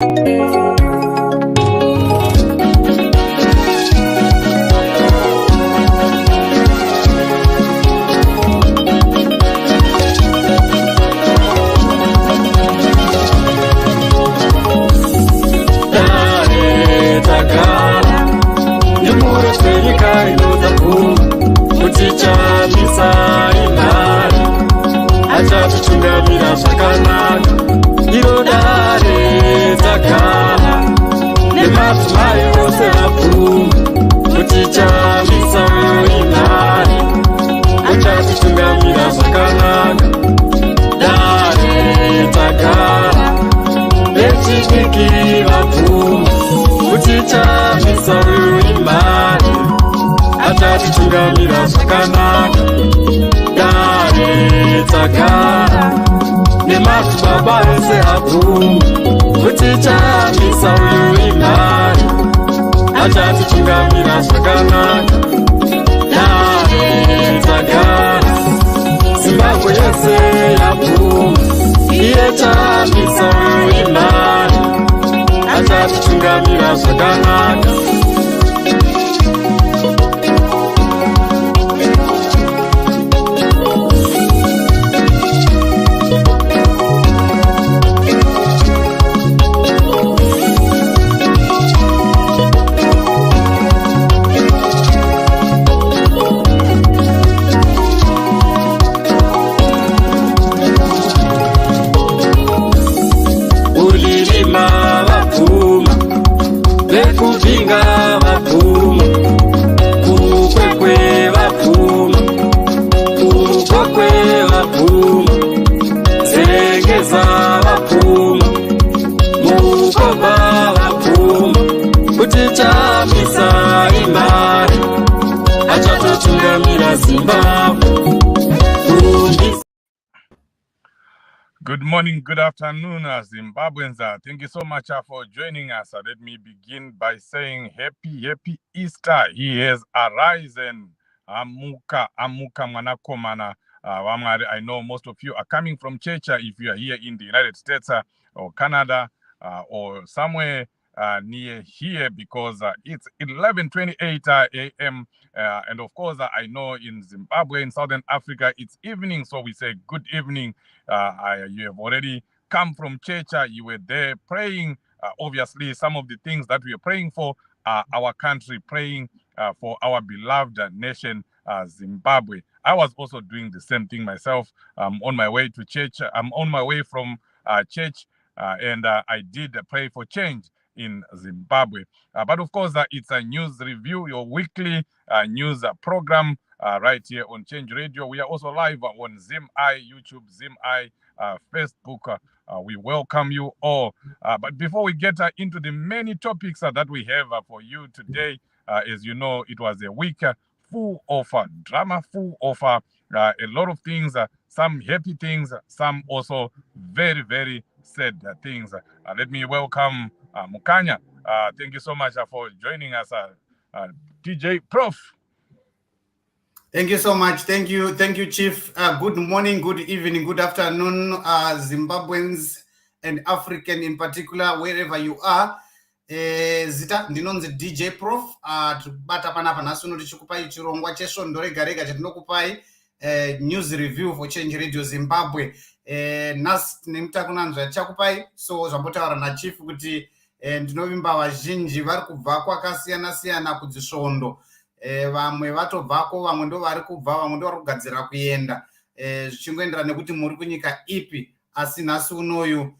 Achatungamira zvakanaka irodare dzakara nemadzimai ose apfuma kuti chamisa inhare achatungamira zvakanaka dare dzakara vechidiki vapfuma kuti chamisa imhare achatungamira zvakanaka dare dzakara nemadzibaba ese apfuma kuti chamisa imhare achatitungamira zvakanaka dare dzakara Zimbabwe yese yapfuma iye chamisa imhare achatitungamira zvakanaka. Kupinga vapfuma, kukwekwe vapfuma, kukwekwe vapfuma, zegeza vapfuma, mukomba vapfuma, kuti chamisa imhare achatotungamira Zimbabwe. Good morning, good afternoon, Zimbabweans. Thank you so much for joining us. Let me begin by saying happy Easter. He has arisen. Amuka mwanakomana. I know most of you are coming from church if you are here in the United States or Canada or somewhere near here, because it's 11:28 a.m. And of course, I know in Zimbabwe, in Southern Africa, it's evening. So we say good evening. You have already come from church. You were there praying. Obviously, some of the things that we are praying for are our country, praying for our beloved nation, Zimbabwe. I was also doing the same thing myself. I'm on my way to church. I'm on my way from church, and I did pray for change in Zimbabwe. But of course, it's a news review, your weekly news program right here on Change Radio. We are also live on ZimI, YouTube, ZimI, Facebook. We welcome you all. But before we get into the many topics that we have for you today, as you know, it was a week full of drama, full of a lot of things, some happy things, some also very, very sad things. Let me welcome Mukanya. Thank you so much for joining us, DJ Prof. Thank you so much. Thank you, Chief. Good morning, good evening, good afternoon, Zimbabweans and African in particular, wherever you are. Zita ndinonzi DJ Prof. Bata panapa nasuno tichikupai chirongwa chesvondo rega rega chatinokupai news review for Change Radio Zimbabwe. Nas nemutakunanzva chakupai, so zvambotaura naChief kuti ndinovimba vazhinji vari kubva kwakasiyana siyana kudzisvondo. Vamwe vatobvako, vamwe ndo vari kubva, vamwe ndo vari kugadzira kuenda, zvichingoendera nekuti muri kunyika ipi. Asi nhasi unoyu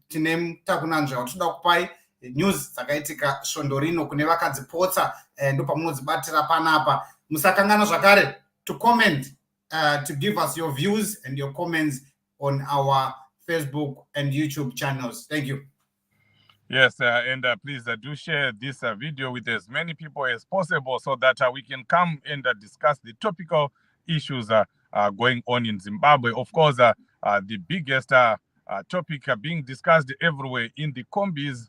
tine mutakunanzva watoda kupai news dzakaitika svondo rino kune vakadzipotsa, ndo pamunodzibatira panapa. Musakangana zvakare to comment, to give us your views and your comments on our Facebook and YouTube channels. Thank you. Yes, and please do share this video with as many people as possible so that we can come and discuss the topical issues going on in Zimbabwe. Of course, the biggest topic being discussed everywhere in the combis,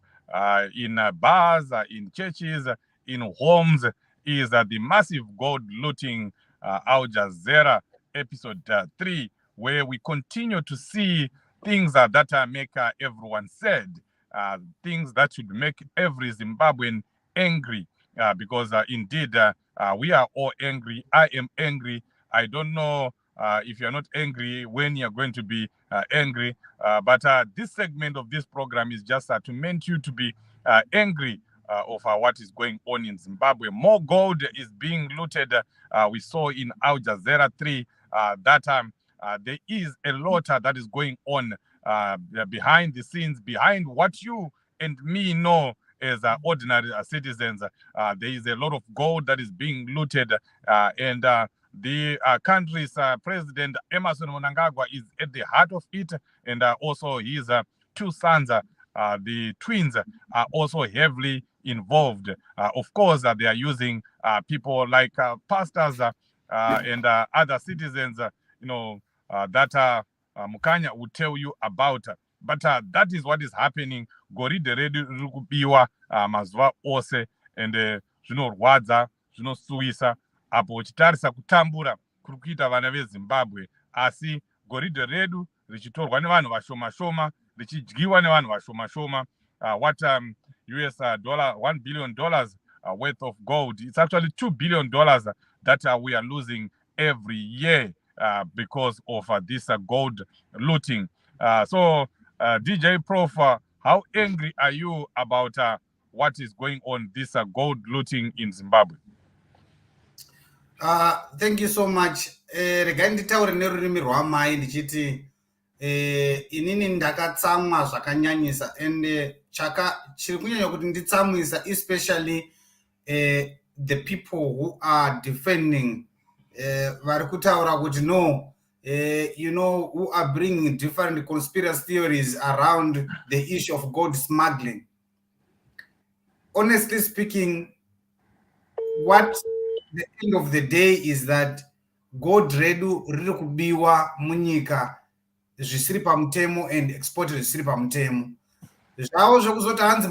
in bars, in churches, in homes, is the massive gold looting Al Jazeera episode 3, where we continue to see things that make everyone sad. things that should make every Zimbabwean angry, because indeed we are all angry. I am angry. I don't know if you're not angry when you're going to be angry, but this segment of this program is just to meant you to be angry of what is going on in Zimbabwe. More gold is being looted. We saw in Al Jazeera 3 that there is a lot that is going on behind the scenes, behind what you and me know as ordinary citizens. There is a lot of gold that is being looted, and the country's president, Emerson Mnangagwa, is at the heart of it, and also his two sons, the twins, are also heavily involved. Of course, they are using people like pastors and other citizens, that Mukanya would tell you about. But that is what is happening. Goridhe redu riri kubiwa mazuva ose, and zvinorwadza, zvinosuwisa apo uchitarisa kutambura kuri kuita vana veZimbabwe, asi goridhe redu richitorwa nevanhu vashoma shoma, richidyiwa nevanhu vashoma shoma. What US dollar $1 billion worth of gold, it's actually $2 billion that we are losing every year because of this gold looting. So DJ Prof, how angry are you about what is going on, this gold looting in Zimbabwe? Thank you so much. Regai nditaure nerurimi rwamai ndichiti inini ndakatsamwa zvakanyanyisa, and chiri kunyanya kuti nditsamwisa, especially the people who are defending, vari kutaura kuti no, who are bringing different conspiracy theories around the issue of gold smuggling. Honestly speaking, what the end of the day is that gold redu riri kubiwa munyika zvisiri pamutemo and export zvisiri pamutemo. Zvavo zvokuzoti hanzi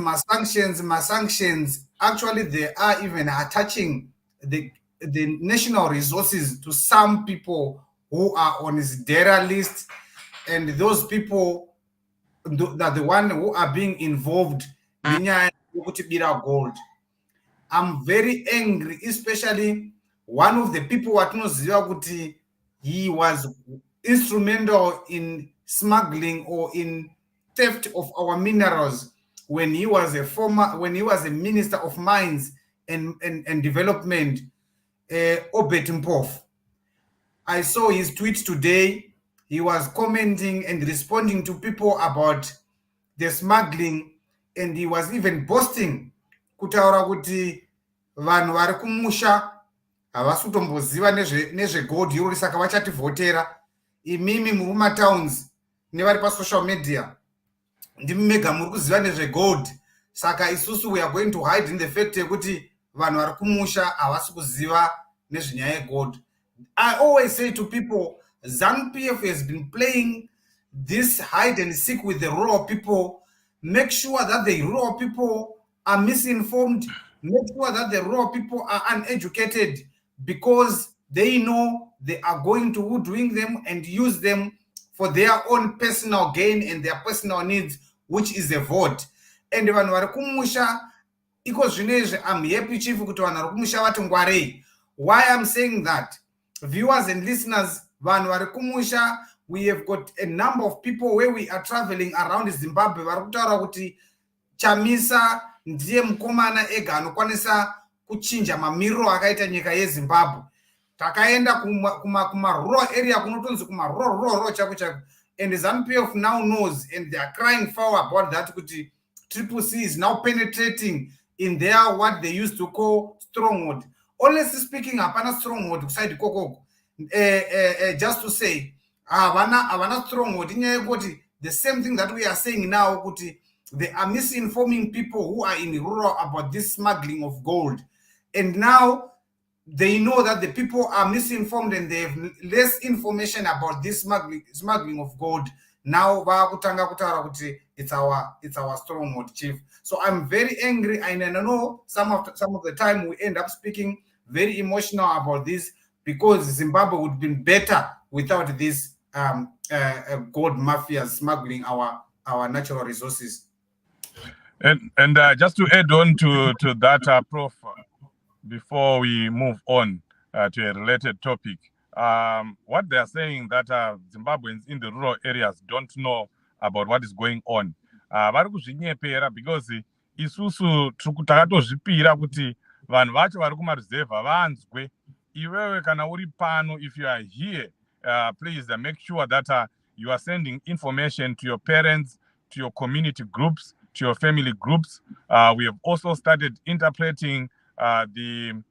ma-sanctions, actually they are even attaching the national resources to some people who are on his DERA list, and those people that the one who are being involved in gold. I'm very angry, especially one of the people watinoziva kuti he was instrumental in smuggling or in theft of our minerals when he was a minister of mines and development, Obet Mpofu. I saw his tweet today. He was commenting and responding to people about the smuggling, and he was even boasting kutaura kuti vanhu vari kumusha havasi kutomboziva nezvegold irori, saka vachativhotera. Imimi muri mumatowns nevari pasocial media ndimi mega muri kuziva nezvegold, saka isusu we are going to hide in the fact yekuti vanhu vari kumusha havasi kuziva nezvenyaya yegold. I always say to people, ZANU-PF has been playing this hide and seek with the rural people. Make sure that the rural people are misinformed. Make sure that the rural people are uneducated, because they know they are going to hoodwink them and use them for their own personal gain and their personal needs, which is a vote. And vanhu vari kumusha iko zvinezvi, I'm happy chief kuti vanhu vari kumusha vati ngwarei. Why I'm saying that, viewers and listeners, vanhu vari kumusha, we have got a number of people where we are traveling around Zimbabwe vari kutaura kuti Chamisa ndiye mukomana ega anokwanisa kuchinja mamiriro akaita nyika yeZimbabwe. Takaenda kuma rural area kunotonzi kuma rural chako chako, and ZANU-PF now knows, and they are crying foul about that kuti CCC is now penetrating in their what they used to call stronghold. Honestly speaking, hapana stronghold kuside kokoko. Just to say, havana stronghold inyaya yekuti the same thing that we are saying now kuti they are misinforming people who are in rural about this smuggling of gold, and now they know that the people are misinformed and they have less information about this smuggling of gold. Now it's our stronghold, chief. So I'm very angry, and I know some of the time we end up speaking very emotional about this, because Zimbabwe would have been better without this gold mafia smuggling our natural resources. And just to add on to that, Prof, before we move on to a related topic, what they are saying that Zimbabweans in the rural areas don't know about what is going on. Vari kuzvinyepera because isusu takatozvipira kuti vanhu vacho vari kumaruzevha vanzwe. Iwewe kana uri pano, if you are here, please make sure that you are sending information to your parents, to your community groups, to your family groups. We have also started interpreting the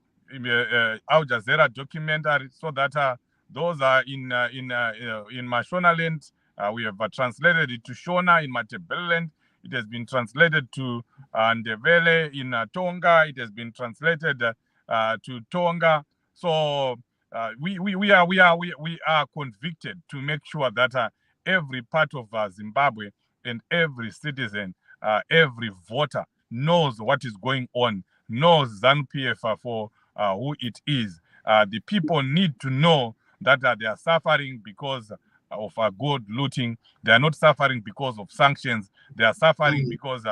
Al Jazeera documentary so that those are in Mashonaland. We have translated it to Shona in Matabeleland. It has been translated to Ndebele in Tonga. It has been translated to Tonga. So we are convicted to make sure that every part of Zimbabwe and every citizen, every voter knows what is going on, knows ZANU-PF for who it is. The people need to know that they are suffering because of gold looting. They are not suffering because of sanctions. They are suffering because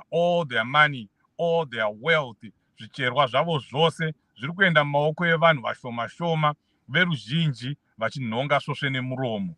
all their money, all their wealth, zvicherwa zvavo zvose zviri kuenda mumaoko evanhu vashoma shoma veruzhinji vachinhonga svosve nemuromo.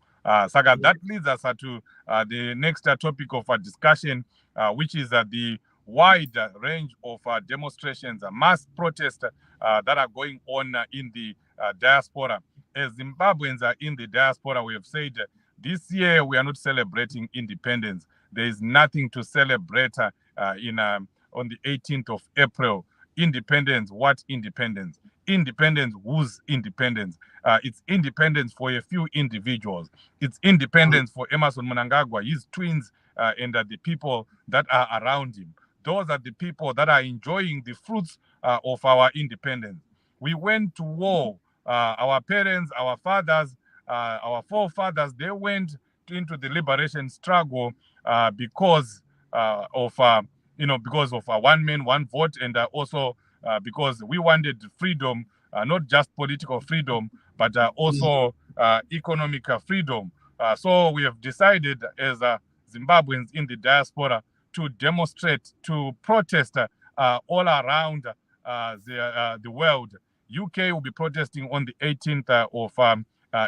Saka that leads us to the next topic of discussion, which is the wide range of demonstrations, mass protests that are going on in the diaspora. As Zimbabweans are in the diaspora, we have said this year we are not celebrating independence. There is nothing to celebrate on the 18th of April. Independence, what independence? Independence, whose independence? It's independence for a few individuals. It's independence for Emerson Mnangagwa, his twins, and the people that are around him. Those are the people that are enjoying the fruits of our independence. We went to war. Our parents, our fathers, our forefathers, they went into the liberation struggle because of one man, one vote, and also because we wanted freedom, not just political freedom, but also economic freedom. So we have decided as Zimbabweans in the diaspora to demonstrate, to protest all around the world. UK will be protesting on the 18th of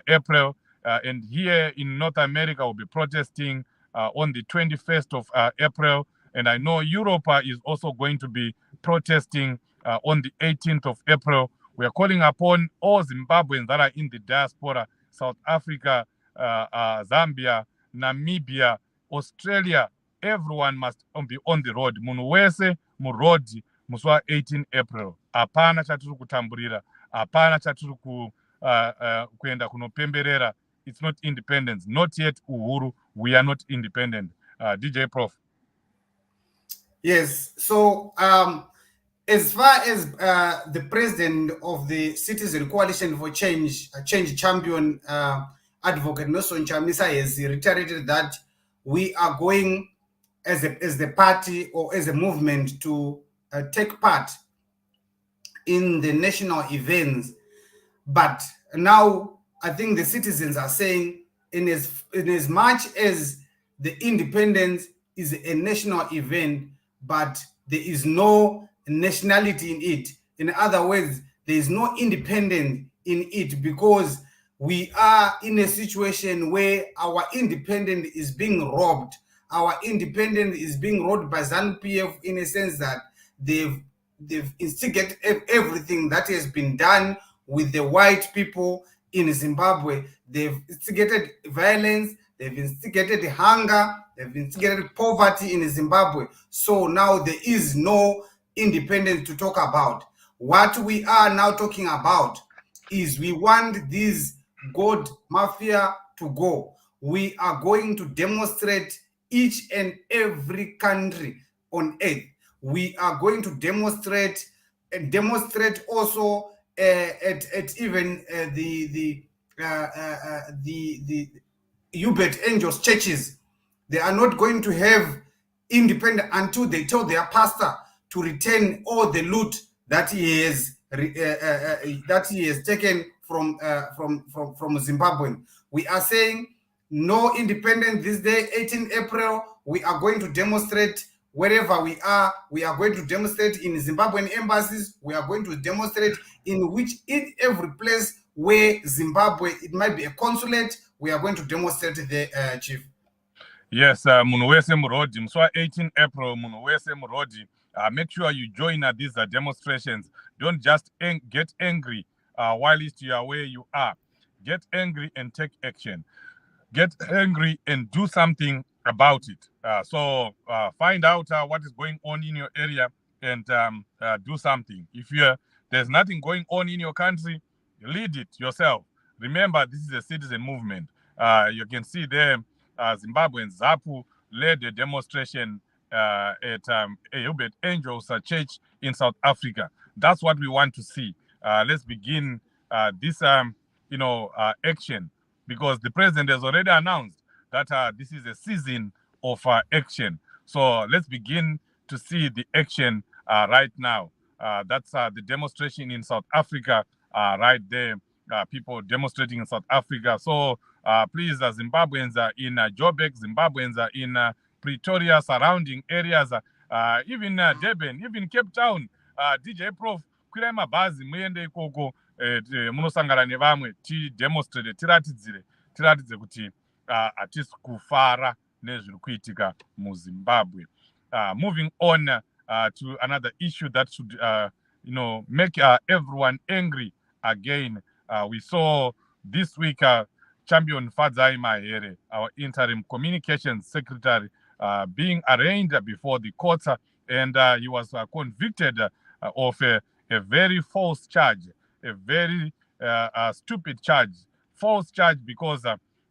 April, and here in North America will be protesting on the 21st of April. And I know Europe is also going to be protesting on the 18th of April. We are calling upon all Zimbabweans that are in the diaspora, South Africa, Zambia, Namibia, Australia. Everyone must be on the road. Munhu wese muroad musi wa18 April. Hapana chatiri kutamburira. Hapana chatiri kuenda kunopemberera. It's not independence. Not yet uhuru. We are not independent. DJ Prof. Yes. So as far as the president of the Citizen Coalition for Change champion, Advocate Nelson Chamisa, has reiterated that we are going as the party or as a movement to take part in the national events. But now I think the citizens are saying in as much as the independence is a national event, but there is no nationality in it. In other words, there is no independence in it, because we are in a situation where our independence is being robbed. Our independence is being robbed by ZANU-PF in a sense that they've instigated everything that has been done with the white people in Zimbabwe. They've instigated violence, they've instigated hunger, they've instigated poverty in Zimbabwe. So now there is no independence to talk about. What we are now talking about is we want this Gold Mafia to go. We are going to demonstrate each and every country on earth. We are going to demonstrate also at even the Hubert Angels churches. They are not going to have independent until they tell their pastor to return all the loot that he has taken from Zimbabwe. We are saying no independence this day, 18 April. We are going to demonstrate wherever we are going to demonstrate in Zimbabwean embassies. We are going to demonstrate in every place where Zimbabwe, it might be a consulate, we are going to demonstrate there, Chief. Yes, munhu wese murodhi musi wa18 April, munhu wese murodhi. Make sure you join these demonstrations. Don't just get angry while you are where you are. Get angry and take action. Get angry and do something about it. So find out what is going on in your area and do something. If there's nothing going on in your country, lead it yourself. Remember, this is a citizen movement. You can see there, Zimbabwean ZAPU led a demonstration at Hubert Angels Church in South Africa. That's what we want to see. Let's begin this action, because the president has already announced that this is a season of action. So let's begin to see the action right now. That's the demonstration in South Africa right there. People demonstrating in South Africa. So please, Zimbabweans in Joburg, Zimbabweans in Pretoria, surrounding areas, even Durban, even Cape Town, DJ Prof, kwirai mabhazi muende ikoko munosangana nevamwe tidemonstrate, tiratidze kuti hatisi kufara nezviri kuitika muZimbabwe. Moving on to another issue that should make everyone angry again. We saw this week Champion Fadzai Mahere, our interim communications secretary, being arraigned before the courts, and he was convicted of a very false charge, a very stupid charge. False charge because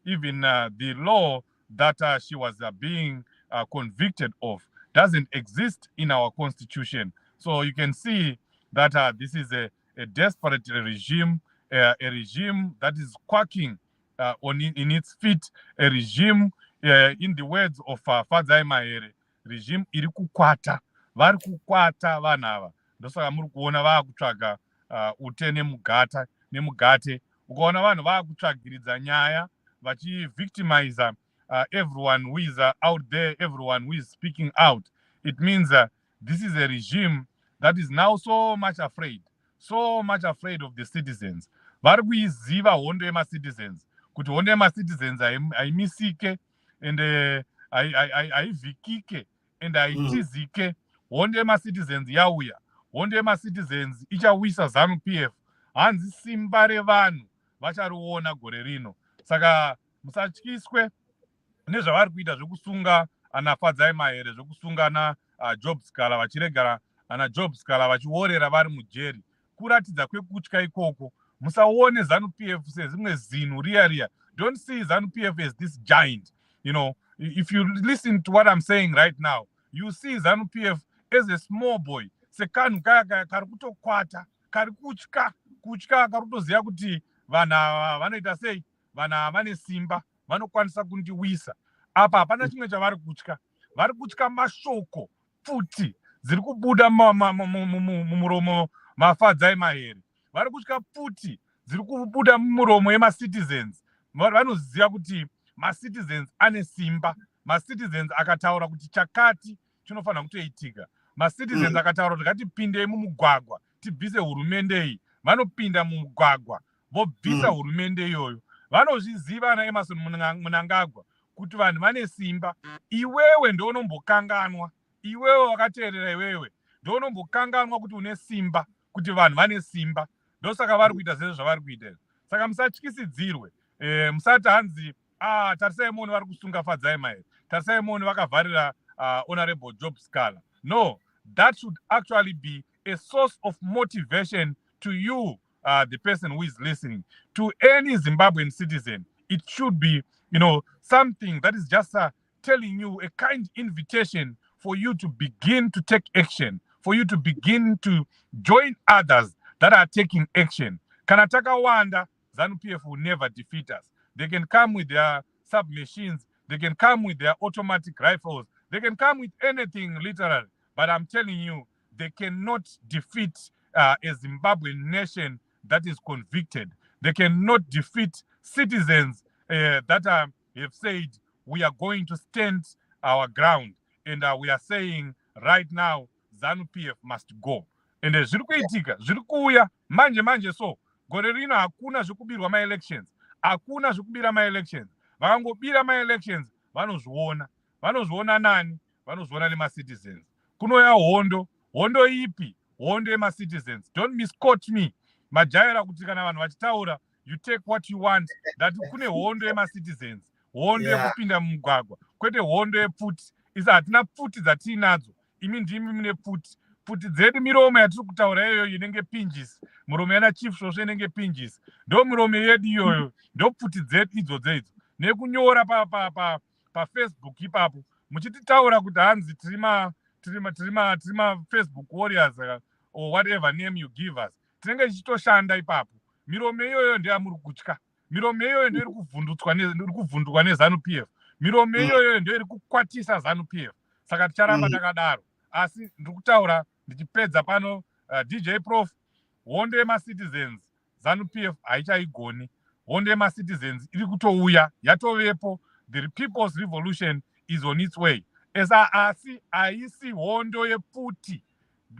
even the law that she was being convicted of doesn't exist in our constitution. So you can see that this is a desperate regime, a regime that is quacking in its feet, a regime, in the words of Fadzai Mahere, regime iri kukwata, vari kukwata vanhu ava. Ndosaka muri kuona vakutsvaga ute nemugate, ukaona vanhu vakutsvagiridza nyaya vachivictimize everyone who is out there, everyone who is speaking out. It means this is a regime that is now so much afraid of the citizens. Vari kuiziva hondo yema-citizens, kuti hondo yema-citizens haimisike and haivhikike and haitizike. Hondo yema-citizens yauya, hondo yema-citizens ichawisa ZANU-PF. Hanzi simba revanhu vachariona gore rino. Saka musatyiswe nezvavari kuita zvekusunga ana Fadzai Mahere, zvekusunga ana Job Scala, vachiregara ana Job Scala vachiorera vari mujeri. Kuratidza kwekutya ikoko. Musaone ZANU-PF sezimwe zinhu riya. Don't see ZANU-PF as this giant. If you listen to what I'm saying right now, you see ZANU-PF as a small boy. Sekanhu kaya kari kutokwata, kari kutya, kari kutoziva kuti vanhu vanoita sei, vanhu vane simba, vanokwanisa kundiwisa. Apa hapana chimwe chavari kutya. Vari kutya mashoko pfuti dziri kubuda mumuromo maFadzai Mahere. Vari kutya pfuti dziri kubuda mumuromo yema-citizens. Vanoziva kuti ma-citizens ane simba. Ma-citizens akataura kuti chakati chinofanira kutoitika. Ma-citizens akataura kuti ngatipindei mumugwagwa tibvise hurumende iyi. Vanopinda mumugwagwa vobvisa hurumende iyoyo. Vanozviziva na Emerson Mnangagwa kuti vanhu vane simba. Iwewe ndounombokanganwa, iwewe wakateerera iwewe ndounombokanganwa kuti une simba, kuti vanhu vane simba. Ndosaka vari kuita zvese zvavari kuita. Saka musatyisidzirwe. Musati hanzi tarisai muone vari kusunga Fadzai Mahere, tarisai muone vakavharira Honorable Job Scala. No, that should actually be a source of motivation to you, the person who is listening. To any Zimbabwean citizen, it should be, something that is just telling you, a kind invitation for you to begin to take action, for you to begin to join others that are taking action. Kana takawanda, ZANU-PF will never defeat us. They can come with their submachines, they can come with their automatic rifles, they can come with anything literally, but I'm telling you, they cannot defeat a Zimbabwean nation that is convicted. They cannot defeat citizens that have said, we are going to stand our ground. and we are saying right now ZANU-PF must go. And zviri kuitika, zviri kuuya manje so gore rino hakuna zvekubirwa ma-elections, hakuna zvekubira ma-elections. Vakangobira ma-elections vanozviona nani? Vanozviona nema-citizens. Kunouya hondo ipi? Hondo yema-citizens. Don't misquote me. Majaira kuti kana vanhu vachitaura, you take what you want. That kune hondo yema-citizens, hondo yekupinda mumugwagwa, kwete hondo yepfuti. Isa hatina pfuti dzatiinadzo, imi ndimi mune pfuti. Pfuti dzedu miromo yatiri kutaura iyoyo inenge pinjis, muromo yana chief zvosvo inenge pinjis, ndo miromo yedu iyoyo, ndo pfuti dzedu idzodzo idzo. Nekunyora paFacebook ipapo muchititaura kuti hanzi tirima Facebook warriors or whatever name you give us, tinenge tichitoshanda ipapo. Miromo iyoyo ndeyamuri kutya, miromo iyoyo ndio iri kuvhundukwa neZANU-PF, miromo iyoyo ndio iri kukwatisa ZANU-PF. Saka ticharamba takadaro. Asi ndiri kutaura ndichipedza pano, DJ Prof, hondo yema-citizens ZANU-PF haichaigoni. Hondo yema-citizens iri kutouya, yatovepo. The people's revolution is on its way. Esa asi haisi hondo yepfuti,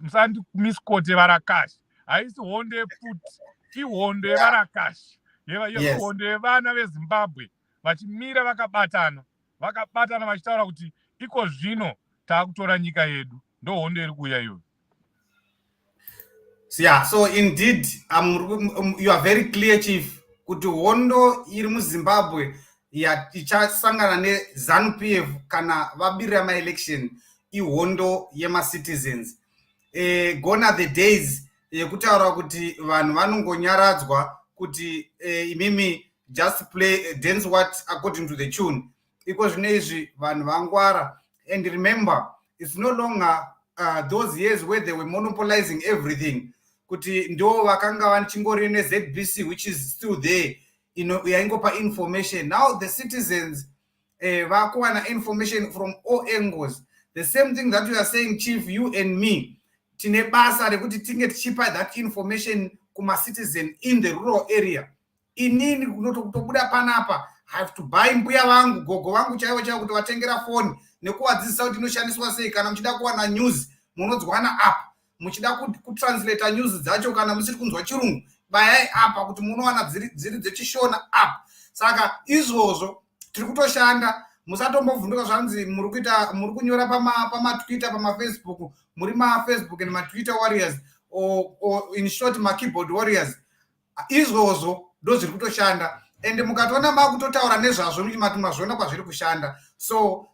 musandimiskote varakashi, haisi hondo yepfuti, ihondo yevarakashi, hondo yevana veZimbabwe vachimira vakabatana vachitaura kuti iko zvino taakutora nyika yedu. Ndo hondo iri kuuya iyoyo. Yeah, so indeed, you are very clear, Chief, kuti hondo iri muZimbabwe ichasangana neZANU-PF kana vabirira ma-election ihondo yema-citizens. Gone the days yekutaura kuti vanhu vanongonyaradzwa kuti imimi just play dance what according to the tune. Iko zvino izvi vanhu vangwara. And remember, it's no longer those years where they were monopolizing everything. Kuti ndo vakanga vanchingori neZBC, which is still there, yaingopa information. Now the citizens vakuwana information from all angles. The same thing that you are saying, Chief, you and me, tine basa rekuti tinge tichipa that information kuma-citizen in the rural area. Inini kunotobuda panapa, I have to buy mbuya vangu, gogo vangu chaivo kuti vatengera phone, nekuvadzidzisa kuti inoshandiswa sei. Kana muchida kuwana news, munodzwana app. Muchida kutranslate news dzacho kana musiri kunzwa chirungu, bayai apa kuti munowana dziri dzechishona app. Saka izvozvo tiri kutoshanda. Musatombovhunduka zvanzi muri kunyora pama-Twitter, pama-Facebook, muri ma-Facebook and ma-Twitter warriors, or in short ma-keyboard warriors. Izvozvo ndo zviri kutoshanda. And mukatoona makutotaura nezvazvo mati mazviona kwazviri kushanda. So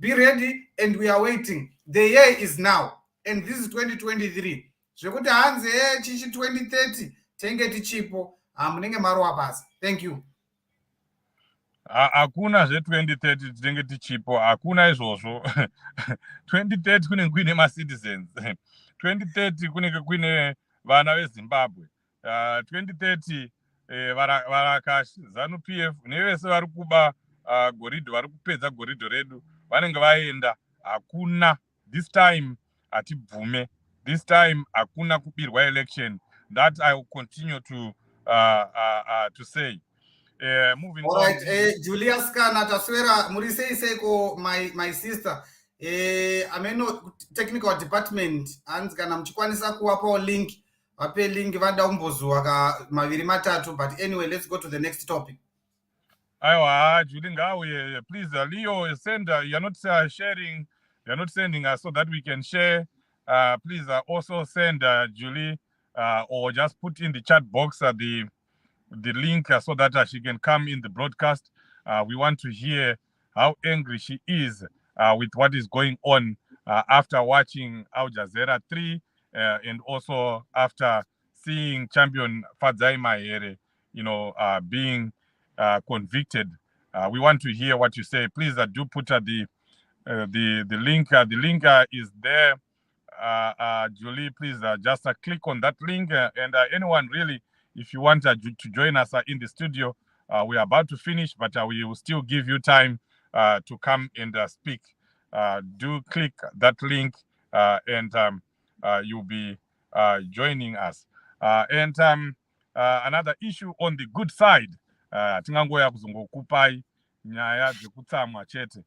be ready, and we are waiting. The year is now, and this is 2023. Zvekuti hanzi chichi 2030 tenge tichipo, munenge marowa pasi. Thank you. Hakuna zve2030 tinenge tichipo, hakuna izvozvo. 2030 kunenge kuine ma-citizens. 2030 kunenge kuine vana veZimbabwe. 2030 varakashi, ZANU-PF nevese vari kuba goridho, vari kupedza goridho redu, vanenge vaenda. Hakuna, this time hatibvume, this time hakuna kubirwa election. That I will continue to say. Moving all right, on. Julius Kana taswera muri seiko my sister. Ameno technical department hanzi kana mchikwanisa kuwapa link, vape link vada umbozwa ka maviri matatu. But anyway, let's go to the next topic. Aiwa, Julie ngauye, please, Leo, send, you're not sharing, you're not sending us so that we can share. Please also send Julie, or just put in the chat box the link so that she can come in the broadcast. We want to hear how angry she is with what is going on after watching Al Jazeera 3 and also after seeing champion Fadzai Mahere, being convicted. We want to hear what you say. Please do put the link. The link is there. Julie, please just click on that link. And anyone really, if you want to join us in the studio, we are about to finish, but we will still give you time to come and speak. Do click that link and you'll be joining us. And another issue on the good side, tingangoya kuzongokupai nyaya dzekutsamwa chete.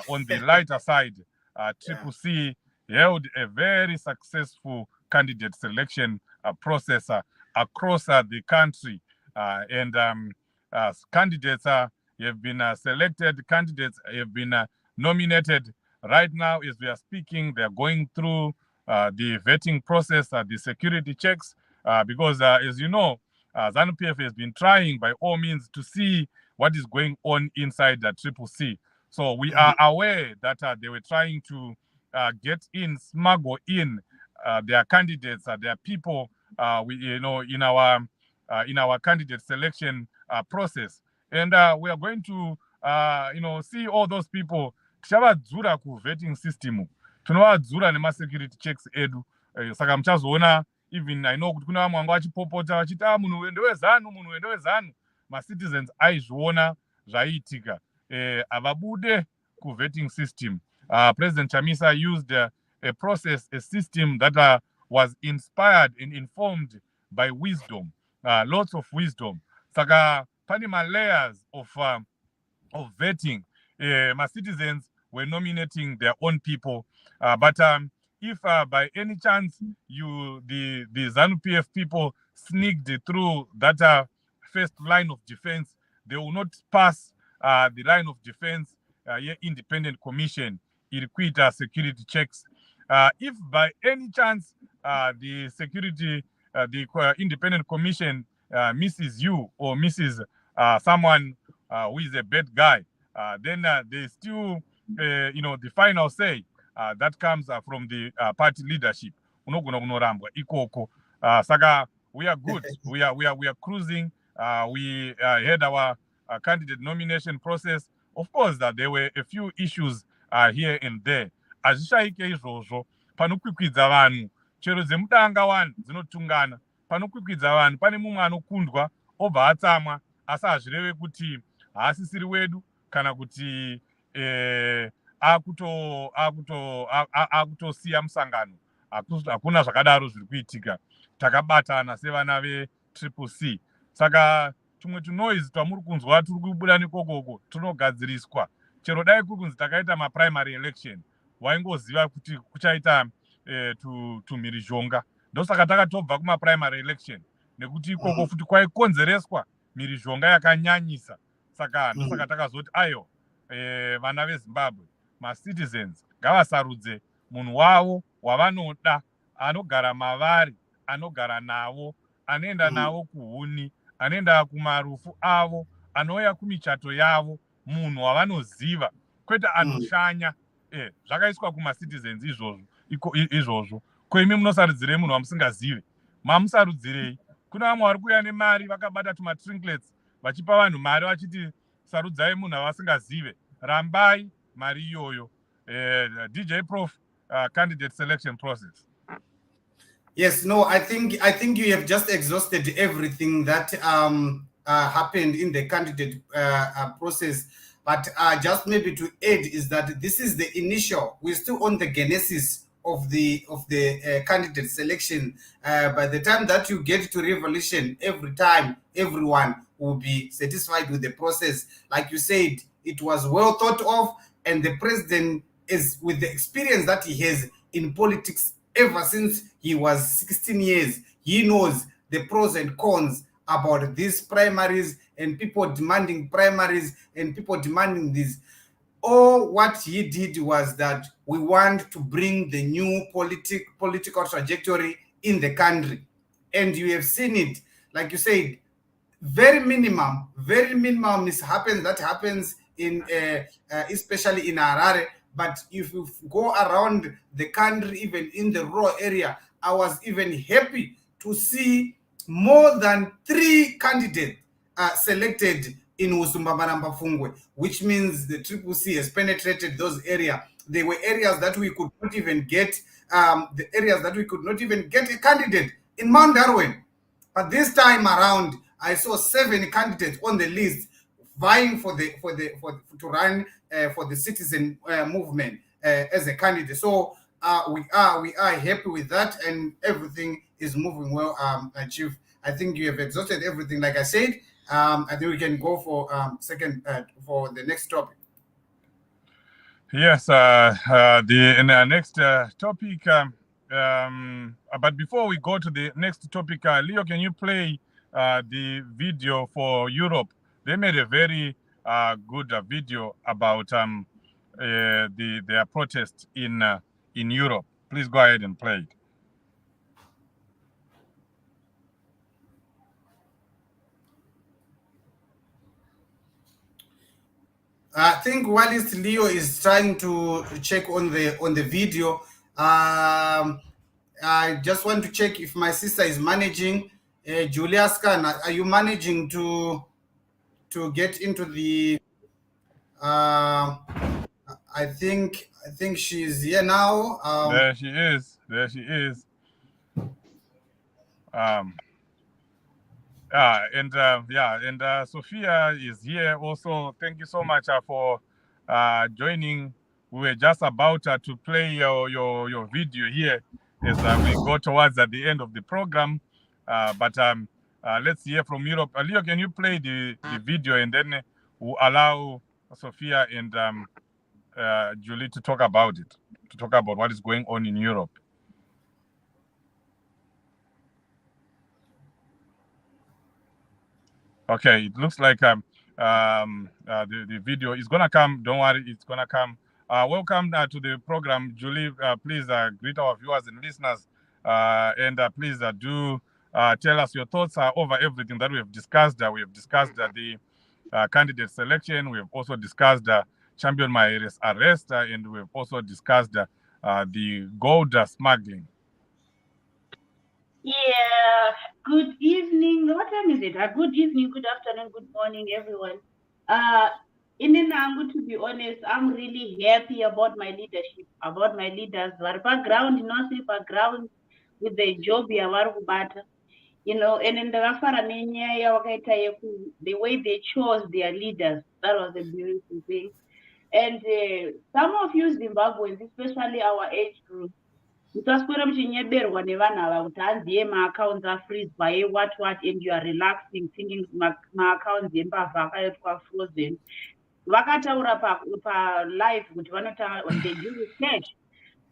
On the lighter side, CCC held a very successful candidate selection process across the country, and candidates have been selected, candidates have been nominated. Right now, as we are speaking, they are going through the vetting process, the security checks, because as you know, ZANU-PF has been trying by all means to see what is going on inside the CCC. So we are aware that they were trying to get in, smuggle in their candidates, their people, in our candidate selection process, and we are going to see all those people. Tichavadzura ku-vetting system, tinovadzura nema-security checks edu. Saka muchazoona, even I know kuti kuna vamwe vanga vachipopota vachiti munhu ndewezanu, munhu ndewezanu. Ma-citizens aizviona zvaiitika, havabude ku-vetting system. President Chamisa used a process, a system that was inspired and informed by wisdom, lots of wisdom. Saka pane ma-layers of vetting. My citizens were nominating their own people, but if by any chance the ZANU-PF people sneaked through that first line of defense, they will not pass the line of defense. Independent commission, irikuita security checks. If by any chance the security, the independent commission misses you or misses someone who is a bad guy, then they still, the final say that comes from the party leadership. Unogona kunorambwa ikoko. Saka we are good. We are cruising. We had our candidate nomination process. Of course, that there were a few issues here and there. Azvishaike izvozvo, panokwikwidza vanhu, chero dzemudanga wani dzinotungana, panokwikwidza vanhu, pane mumwe anokundwa obva atsamwa, asi hazvireve kuti haasisiri wedu kana kuti akutosiya musangano. Hakuna zvakadaro zviri kuitika. Takabatana sevana ve-CCC. Saka tumwe tunoise twamuri kunzwa turi kubuda nekokoko tunogadziriswa. Chero dai kuri kunzi takaita maprimary election, waingoziva kuti kuchaita tumhirizhonga. Ndosaka takatobva kumaprimary election, nekuti ikoko futi kwaikonzereswa mhirizhonga yakanyanyisa. Saka ndosaka takazoti ayo, vana veZimbabwe, ma-citizens ngavasarudze munhu wavo wavanoda, anogara mavari, anogara navo, anoenda navo kuhuni, anoenda kumarufu avo, anouya kumichato yavo, munhu wavanoziva, kwete anoshanya. Zvakaiswa kuma-citizens izvozvo. Ko imi munosarudzirei munhu wamusingazive? Mamusarudzirei? Kuna vamwe vari kuuya nemari vakabata tuma-trinklets vachipa vanhu mari vachiti sarudzai munhu wavasingazive. Rambai mari iyoyo. DJ Prof, candidate selection process. Yes, no, I think you have just exhausted everything that happened in the candidate process. But just maybe to add is that this is the initial. We're still on the genesis of the candidate selection. By the time that you get to revolution, every time everyone will be satisfied with the process. Like you said, it was well thought of, and the president is, with the experience that he has in politics ever since he was 16 years, he knows the pros and cons about these primaries and people demanding primaries and people demanding this. All what he did was that we want to bring the new political trajectory in the country. And you have seen it, like you said, very minimum mishappens that happens in especially in Harare. But if you go around the country, even in the rural area, I was even happy to see more than 3 candidates selected in Usumbamaramba Fungwe, which means the CCC has penetrated those areas. There were areas that we could not even get, a candidate in Mount Darwin. But this time around, I saw 7 candidates on the list vying to run for the citizen movement as a candidate. So we are happy with that, and everything is moving well. Chief, I think you have exhausted everything. Like I said, I think we can go for for the next topic. Yes, in our next topic, but before we go to the next topic, Leo, can you play the video for Europe? They made a very good video about their protest in Europe. Please go ahead and play it. I think whilst Leo is trying to check on the video, I just want to check if my sister is managing. Julia Scan, are you managing to get into the? I think she's here now. There she is. There she is. And Sophia is here also. Thank you so much for joining. We were just about to play your video here as we go towards at the end of the program. But let's hear from Europe. Leo, can you play the video, and then we'll allow Sophia and Julie to talk about it, to talk about what is going on in Europe. Okay, it looks like the video is gonna come. Don't worry, it's gonna come. Welcome to the program, Julie. Please greet our viewers and listeners, and please do tell us your thoughts over everything that we have discussed. We have discussed the candidate selection. We have also discussed Champion Mahere's arrest, and we have also discussed the gold smuggling. Yeah, good evening. What time is it? Good evening, good afternoon, good morning, everyone. In Nangu, to be honest, I'm really happy about my leadership, about my leaders. Our background, background with the job, you know, and in the way they chose their leaders, that was a beautiful thing. And some of you Zimbabweans, especially our age group, mutaswera muchinyeberwa nevanhu ava kuti hanzi emaaccounts afreezwa what and you are relaxing thinking maaccounts embavha akaitwa frozen vakataura palive kuti they deal with cash.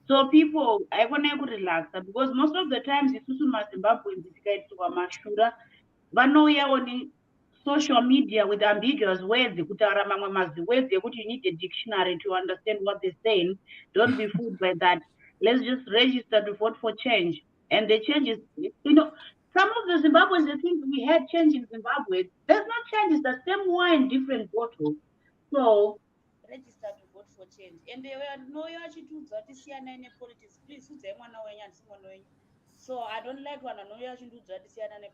So people haikonai kurelaxa because most of the times isusu mazimbabweans tikaitirwa mashura vanouya on social media with ambiguous words kutaura mamwe maziwords ekuti you need a dictionary to understand what they're saying. Don't be fooled by that. Let's just register to vote for change. And the change is, you know, some of the Zimbabweans, they think we had change in Zimbabwe. There's no change, it's the same wine, different bottle. So, register to vote for change. And they were no politics. Please, so I don't like when I know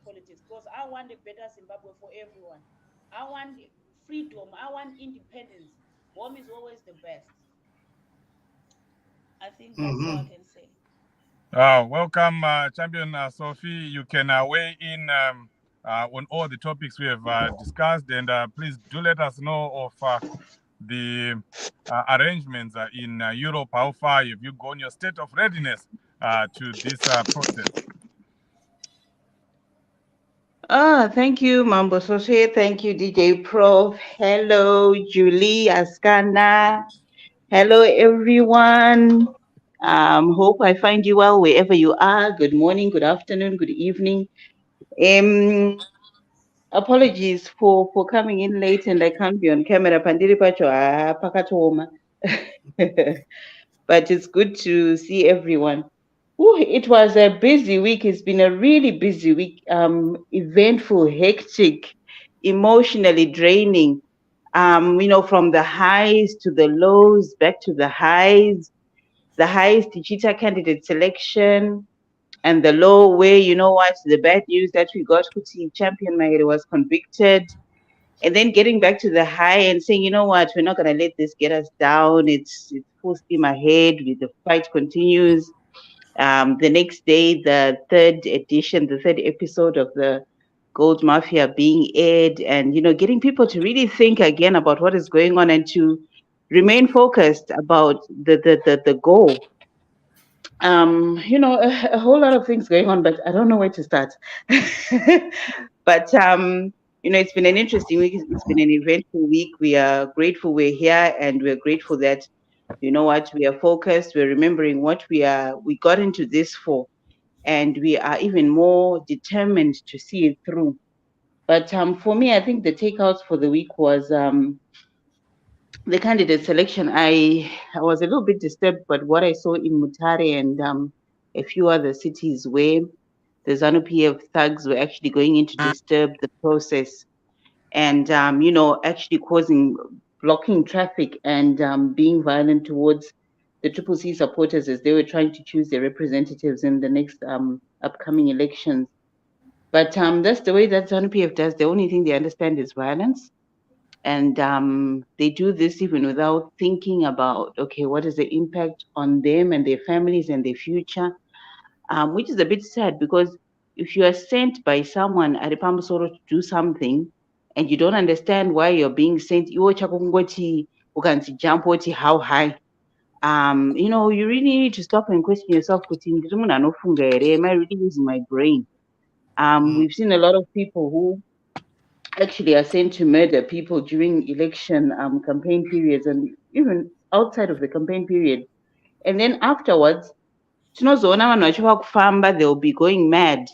politics because I want a better Zimbabwe for everyone. I want freedom. I want independence. Home is always the best. I think that's all I can say. Welcome, Champion Sophie. You can weigh in on all the topics we have discussed, and please do let us know of the arrangements in Europe. How far have you gone? Your state of readiness to this process? Thank you, Mambo Sophie. Thank you, DJ Prof. Hello, Julie, Askana. Hello, everyone. Hope I find you well wherever you are. Good morning, good afternoon, good evening. Apologies for coming in late and I can't be on camera. Pandiri pacho pakatoma. But it's good to see everyone. Ooh, it was a busy week. It's been a really busy week. Eventful, hectic, emotionally draining. You know, from the highs to the lows, back to the highs. The highs, the cheetah candidate selection, and the low where, you know what, the bad news that we got, Kuti Champion Mahere was convicted. And then getting back to the high and saying, you know what, we're not going to let this get us down. It's full steam ahead. The fight continues. The next day, the third episode of the Gold Mafia being aired, and, you know, getting people to really think again about what is going on and to remain focused about the goal. You know, a whole lot of things going on, but I don't know where to start. But, you know, it's been an interesting week. It's been an eventful week. We are grateful we're here, and we're grateful that You know what? We are focused. We're remembering what we got into this for, and we are even more determined to see it through. But for me, I think the takeouts for the week was the candidate selection. I was a little bit disturbed, but what I saw in Mutare and a few other cities where the ZANU-PF thugs were actually going in to disturb the process and, actually blocking traffic and being violent towards the Triple C supporters as they were trying to choose their representatives in the next upcoming elections. But that's the way that ZANU-PF does. The only thing they understand is violence. And they do this even without thinking about, okay, what is the impact on them and their families and their future? Which is a bit sad because if you are sent by someone at Pamusoro to do something and you don't understand why you're being sent, you can jump how high. You really need to stop and question yourself, am I really using my brain? We've seen a lot of people who actually are sent to murder people during election campaign periods and even outside of the campaign period. And then afterwards, tinozoona vanhu vachiva kufamba, they'll be going mad.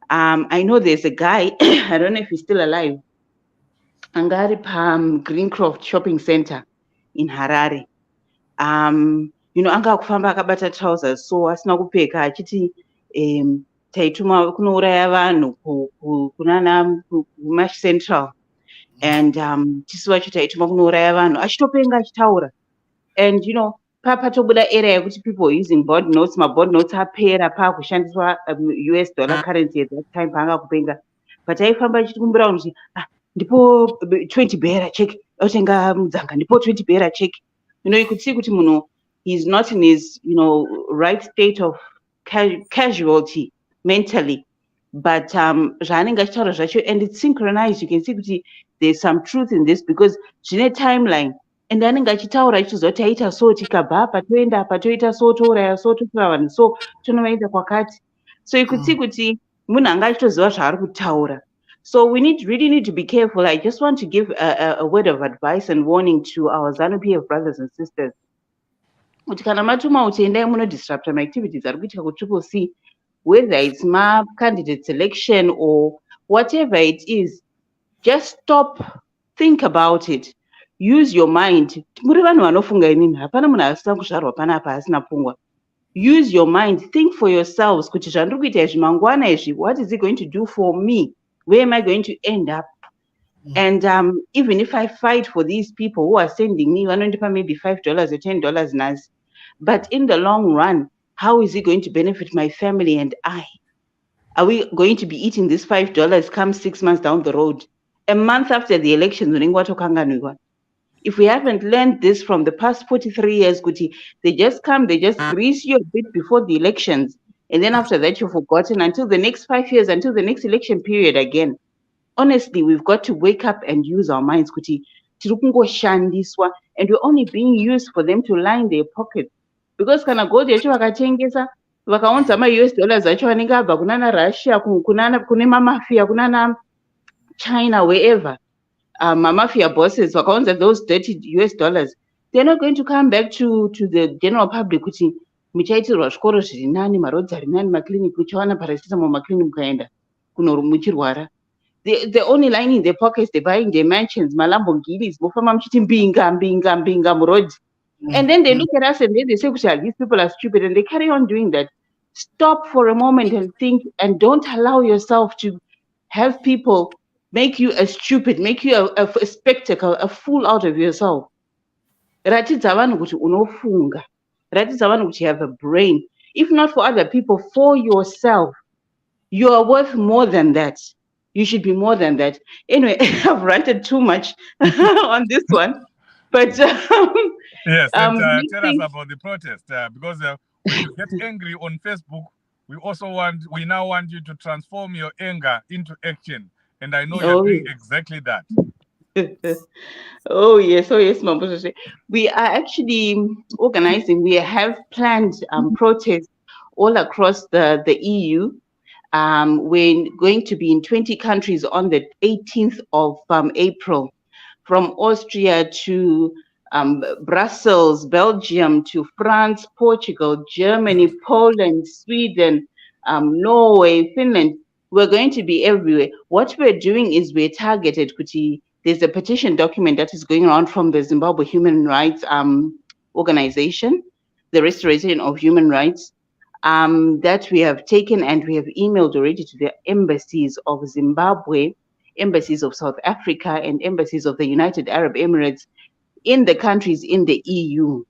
I know there's a guy, I don't know if he's still alive, anga ari Greencroft shopping center in Harare. Anga kufamba akabata trousers so asina kupfeka achiti taituma kunouraya vanhu kunana kumash central and tisu vacho taituma kunouraya vanhu achitopenga achitaura and patobuda era yekuti people were using board notes. Maboard notes apera paakushandiswa US dollar currency at that time paanga kupenga but aifamba achitikumbira vanhu kuti ndipo 20 bera check otenga mudzanga ndipo 20 bera check. You could see kuti munhu he's not in his right state of casualty mentally, but zvaanenge achitaura zvacho and it's synchronized. You can see kuti there's some truth in this because zvine timeline and anenge achitaura achizoti aita so tikabva apa toenda apa toita so touraya so totora vanhu so tonovaita kwakati. So you could see kuti munhu anga achitoziva zvaari kutaura. So we really need to be careful. I just want to give a word of advice and warning to our ZANU-PF brothers and sisters. Kuti kana matuma kuti endai munodisrupta maactivities ari kuitika kuTriple C, whether it's candidate selection or whatever it is, just stop, think about it, use your mind. Muri vanhu vanofunga inini, hapana munhu asina kuzvarwa panapa asina pfungwa. Use your mind, think for yourselves kuti zvandiri kuita izvi mangwana izvi, what is it going to do for me? Where am I going to end up? And even if I fight for these people who are sending me, maybe $5 or $10 nas, but in the long run, how is it going to benefit my family and I? Are we going to be eating this $5 come 6 months down the road? A month after the elections, if we haven't learned this from the past 43 years, they just come, they just grease you a bit before the elections. And then after that, you've forgotten until the next 5 years, until the next election period again. Honestly, we've got to wake up and use our minds. And we're only being used for them to line their pockets. Because kana gold yacho vakatengesa, vakaunza US dollars acho anenge abva kunana Russia, kune mafia, kunana China, wherever. Mafia bosses, vakaunza those dirty US dollars. They're not going to come back to the general public kuti muchaitirwa zvikoro zviri nani, marodzi ari nani, maclinic, muchawana paracetamol maclinic mukaenda muchirwara. They're only lining their pockets, they're buying their mansions, Malamborghinis, mofama muchiti mbinga murodzi. And then they look at us and then they say, these people are stupid, and they carry on doing that. Stop for a moment and think, and don't allow yourself to have people make you a stupid, make you a spectacle, a fool out of yourself. Ratidza vanhu kuti unofunga. Ratidza vanhu kuti you have a brain. If not for other people, for yourself. You are worth more than that. You should be more than that. Anyway, I've ranted too much on this one. But yes, and tell us about the protest because when you get angry on Facebook, we now want you to transform your anger into action, and I know you're doing exactly that. Oh yes, Mambo. We are actually organizing. We have planned protests all across the EU. We're going to be in 20 countries on the 18th of April. From Austria to Brussels, Belgium, to France, Portugal, Germany, Poland, Sweden, Norway, Finland. We're going to be everywhere. What we're doing is we're targeted, Kuti. There's a petition document that is going around from the Zimbabwe Human Rights Organization, the Restoration of Human Rights, that we have taken and we have emailed already to the embassies of Zimbabwe, embassies of South Africa, and embassies of the United Arab Emirates in the countries in the EU.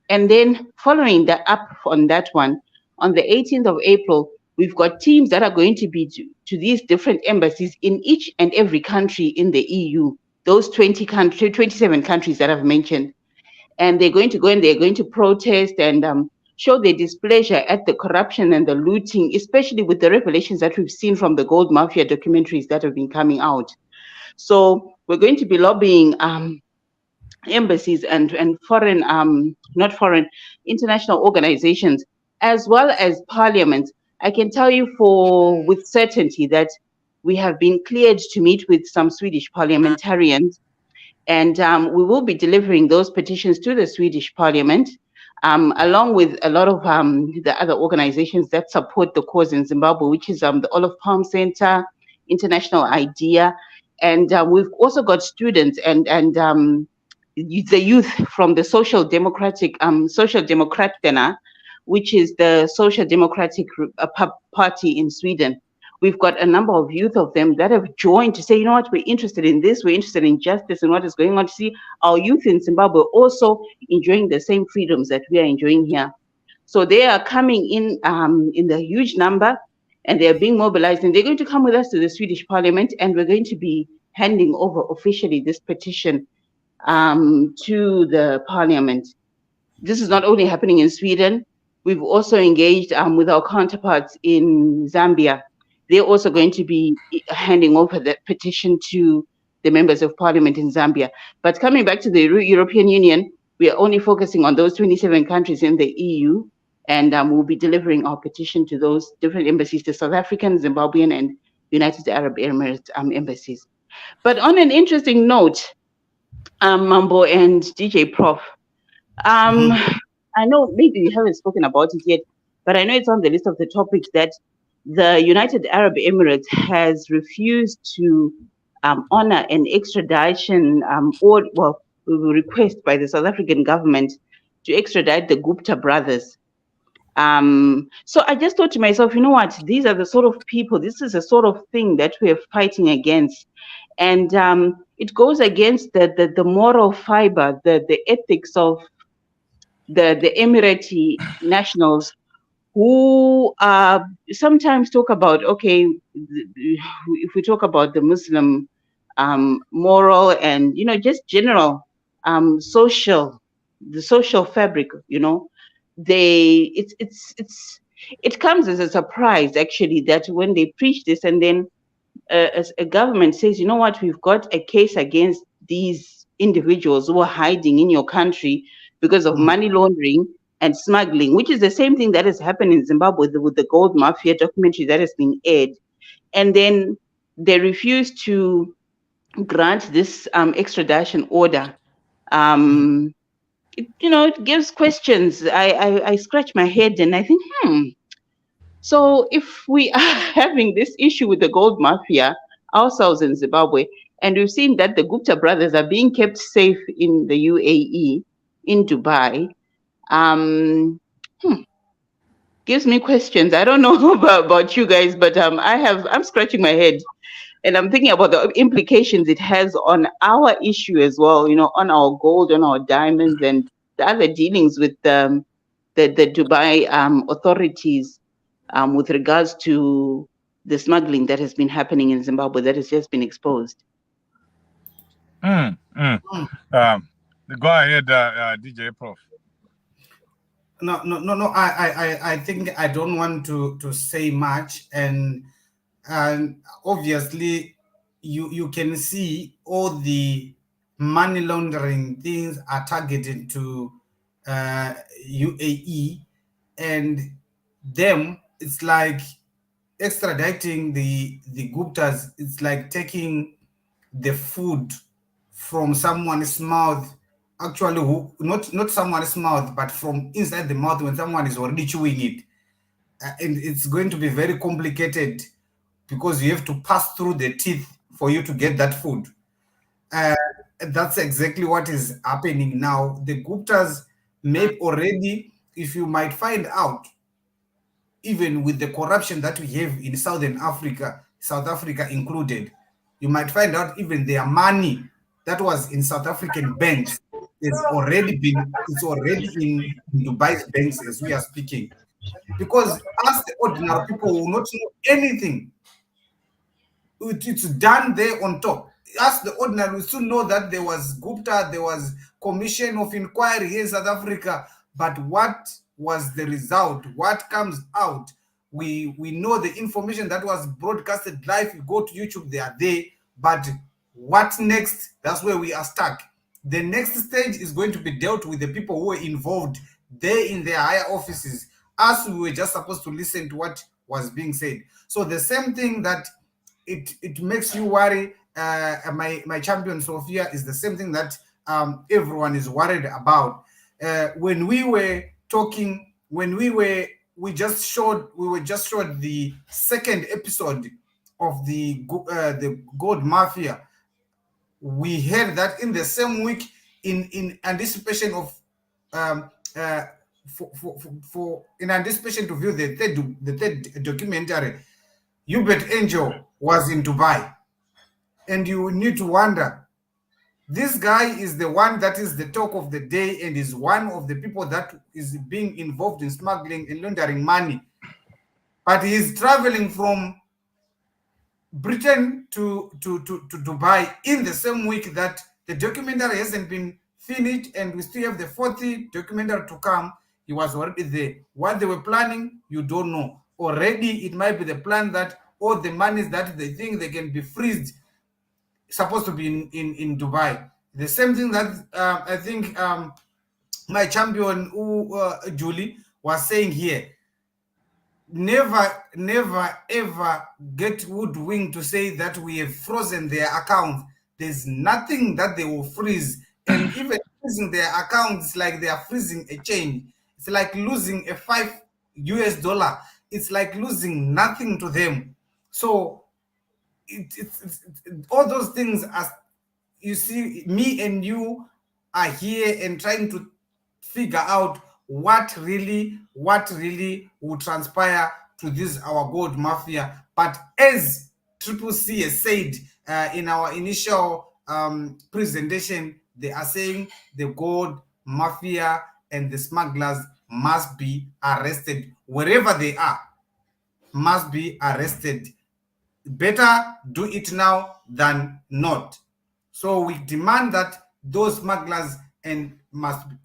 And then following that up on that one, on the 18th of April, we've got teams that are going to be to these different embassies in each and every country in the EU, those 27 countries that I've mentioned. And they're going to go and they're going to protest and show their displeasure at the corruption and the looting, especially with the revelations that we've seen from the Gold Mafia documentaries that have been coming out. So we're going to be lobbying embassies and foreign, not foreign, international organizations, as well as parliaments. I can tell you with certainty that we have been cleared to meet with some Swedish parliamentarians, and we will be delivering those petitions to the Swedish Parliament, along with a lot of the other organizations that support the cause in Zimbabwe, which is the Olive Palm Center, International IDEA, and we've also got students and the youth from the Social Democratic which is the Social Democratic Party in Sweden. We've got a number of youth of them that have joined to say, you know what, we're interested in this, we're interested in justice and what is going on, to see our youth in Zimbabwe also enjoying the same freedoms that we are enjoying here. So they are coming in the huge number, and they're being mobilized, and they're going to come with us to the Swedish Parliament, and we're going to be handing over officially this petition to the Parliament. This is not only happening in Sweden, we've also engaged with our counterparts in Zambia. They're also going to be handing over that petition to the members of parliament in Zambia. But coming back to the European Union, we are only focusing on those 27 countries in the EU, and we'll be delivering our petition to those different embassies, the South African, Zimbabwean, and United Arab Emirates embassies. But on an interesting note, Mambo and DJ Prof, I know maybe you haven't spoken about it yet, but I know it's on the list of the topics that the United Arab Emirates has refused to honor an extradition request by the South African government to extradite the Gupta brothers. So I just thought to myself, you know what, these are the sort of people, this is the sort of thing that we're fighting against. And it goes against the moral fiber, the ethics of the Emirati nationals, who sometimes talk about, okay, if we talk about the Muslim moral and, you know, just general the social fabric, you know, it comes as a surprise, actually, that when they preach this and then as a government says, you know what, we've got a case against these individuals who are hiding in your country because of money laundering and smuggling, which is the same thing that has happened in Zimbabwe with the Gold Mafia documentary that has been aired. And then they refuse to grant this extradition order. It gives questions. I scratch my head and I think, so if we are having this issue with the Gold Mafia ourselves in Zimbabwe, and we've seen that the Gupta brothers are being kept safe in the UAE, in Dubai, gives me questions. I don't know about you guys, but I'm scratching my head, and I'm thinking about the implications it has on our issue as well, you know, on our gold, on our diamonds, and the other dealings with the Dubai authorities with regards to the smuggling that has been happening in Zimbabwe that has just been exposed. Go ahead, DJ Prof. No. I think I don't want to say much, and obviously you can see all the money laundering things are targeted to UAE, and them, it's like extraditing the Guptas. It's like taking the food from someone's mouth actually who, not someone's mouth, but from inside the mouth when someone is already chewing it. And it's going to be very complicated because you have to pass through the teeth for you to get that food. Uh, that's exactly what is happening now. The Guptas may already, if you might find out, even with the corruption that we have in Southern Africa, South Africa included, you might find out even their money that was in South African banks it's already in Dubai's banks as we are speaking. Because us, the ordinary people, will not know anything. It's done there on top. As the ordinary, we still know that there was Gupta, there was commission of inquiry here in South Africa, but what was the result? What comes out? We know the information that was broadcasted live. You go to YouTube, they are there. But what next? That's where we are stuck. The next stage is going to be dealt with the people who were involved there in their higher offices. Us, we were just supposed to listen to what was being said. So the same thing that it makes you worry. My champion Sophia is the same thing that everyone is worried about. When we were talking, we just showed the second episode of the Gold Mafia. We heard that in the same week, in anticipation of for in anticipation to view the third documentary, Hubert Angel was in Dubai. And you need to wonder, this guy is the one that is the talk of the day and is one of the people that is being involved in smuggling and laundering money. But he is traveling from Britain to Dubai in the same week that the documentary hasn't been finished, and we still have the fourth documentary to come. He was already there. What they were planning, you don't know. Already, it might be the plan that all the monies that they think they can be freezed supposed to be in Dubai. The same thing that I think my champion Julie was saying here. Never ever get woodwing to say that we have frozen their accounts. There's nothing that they will freeze, and even freezing their accounts like they are freezing a change. It's like losing a $5. It's like losing nothing to them. So all those things, as you see, me and you are here and trying to figure out what really will transpire to this our Gold Mafia. But as Triple C has said in our initial presentation, they are saying the Gold Mafia and the smugglers must be arrested wherever they are. Must be arrested. Better do it now than not. So we demand that those smugglers and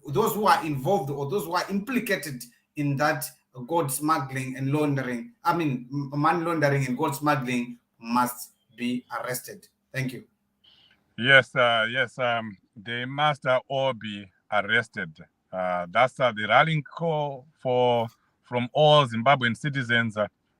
those who are involved or those who are implicated in that gold smuggling and laundering, money laundering and gold smuggling, must be arrested. Thank you. Yes, they must all be arrested. That's the rallying call from all Zimbabwean citizens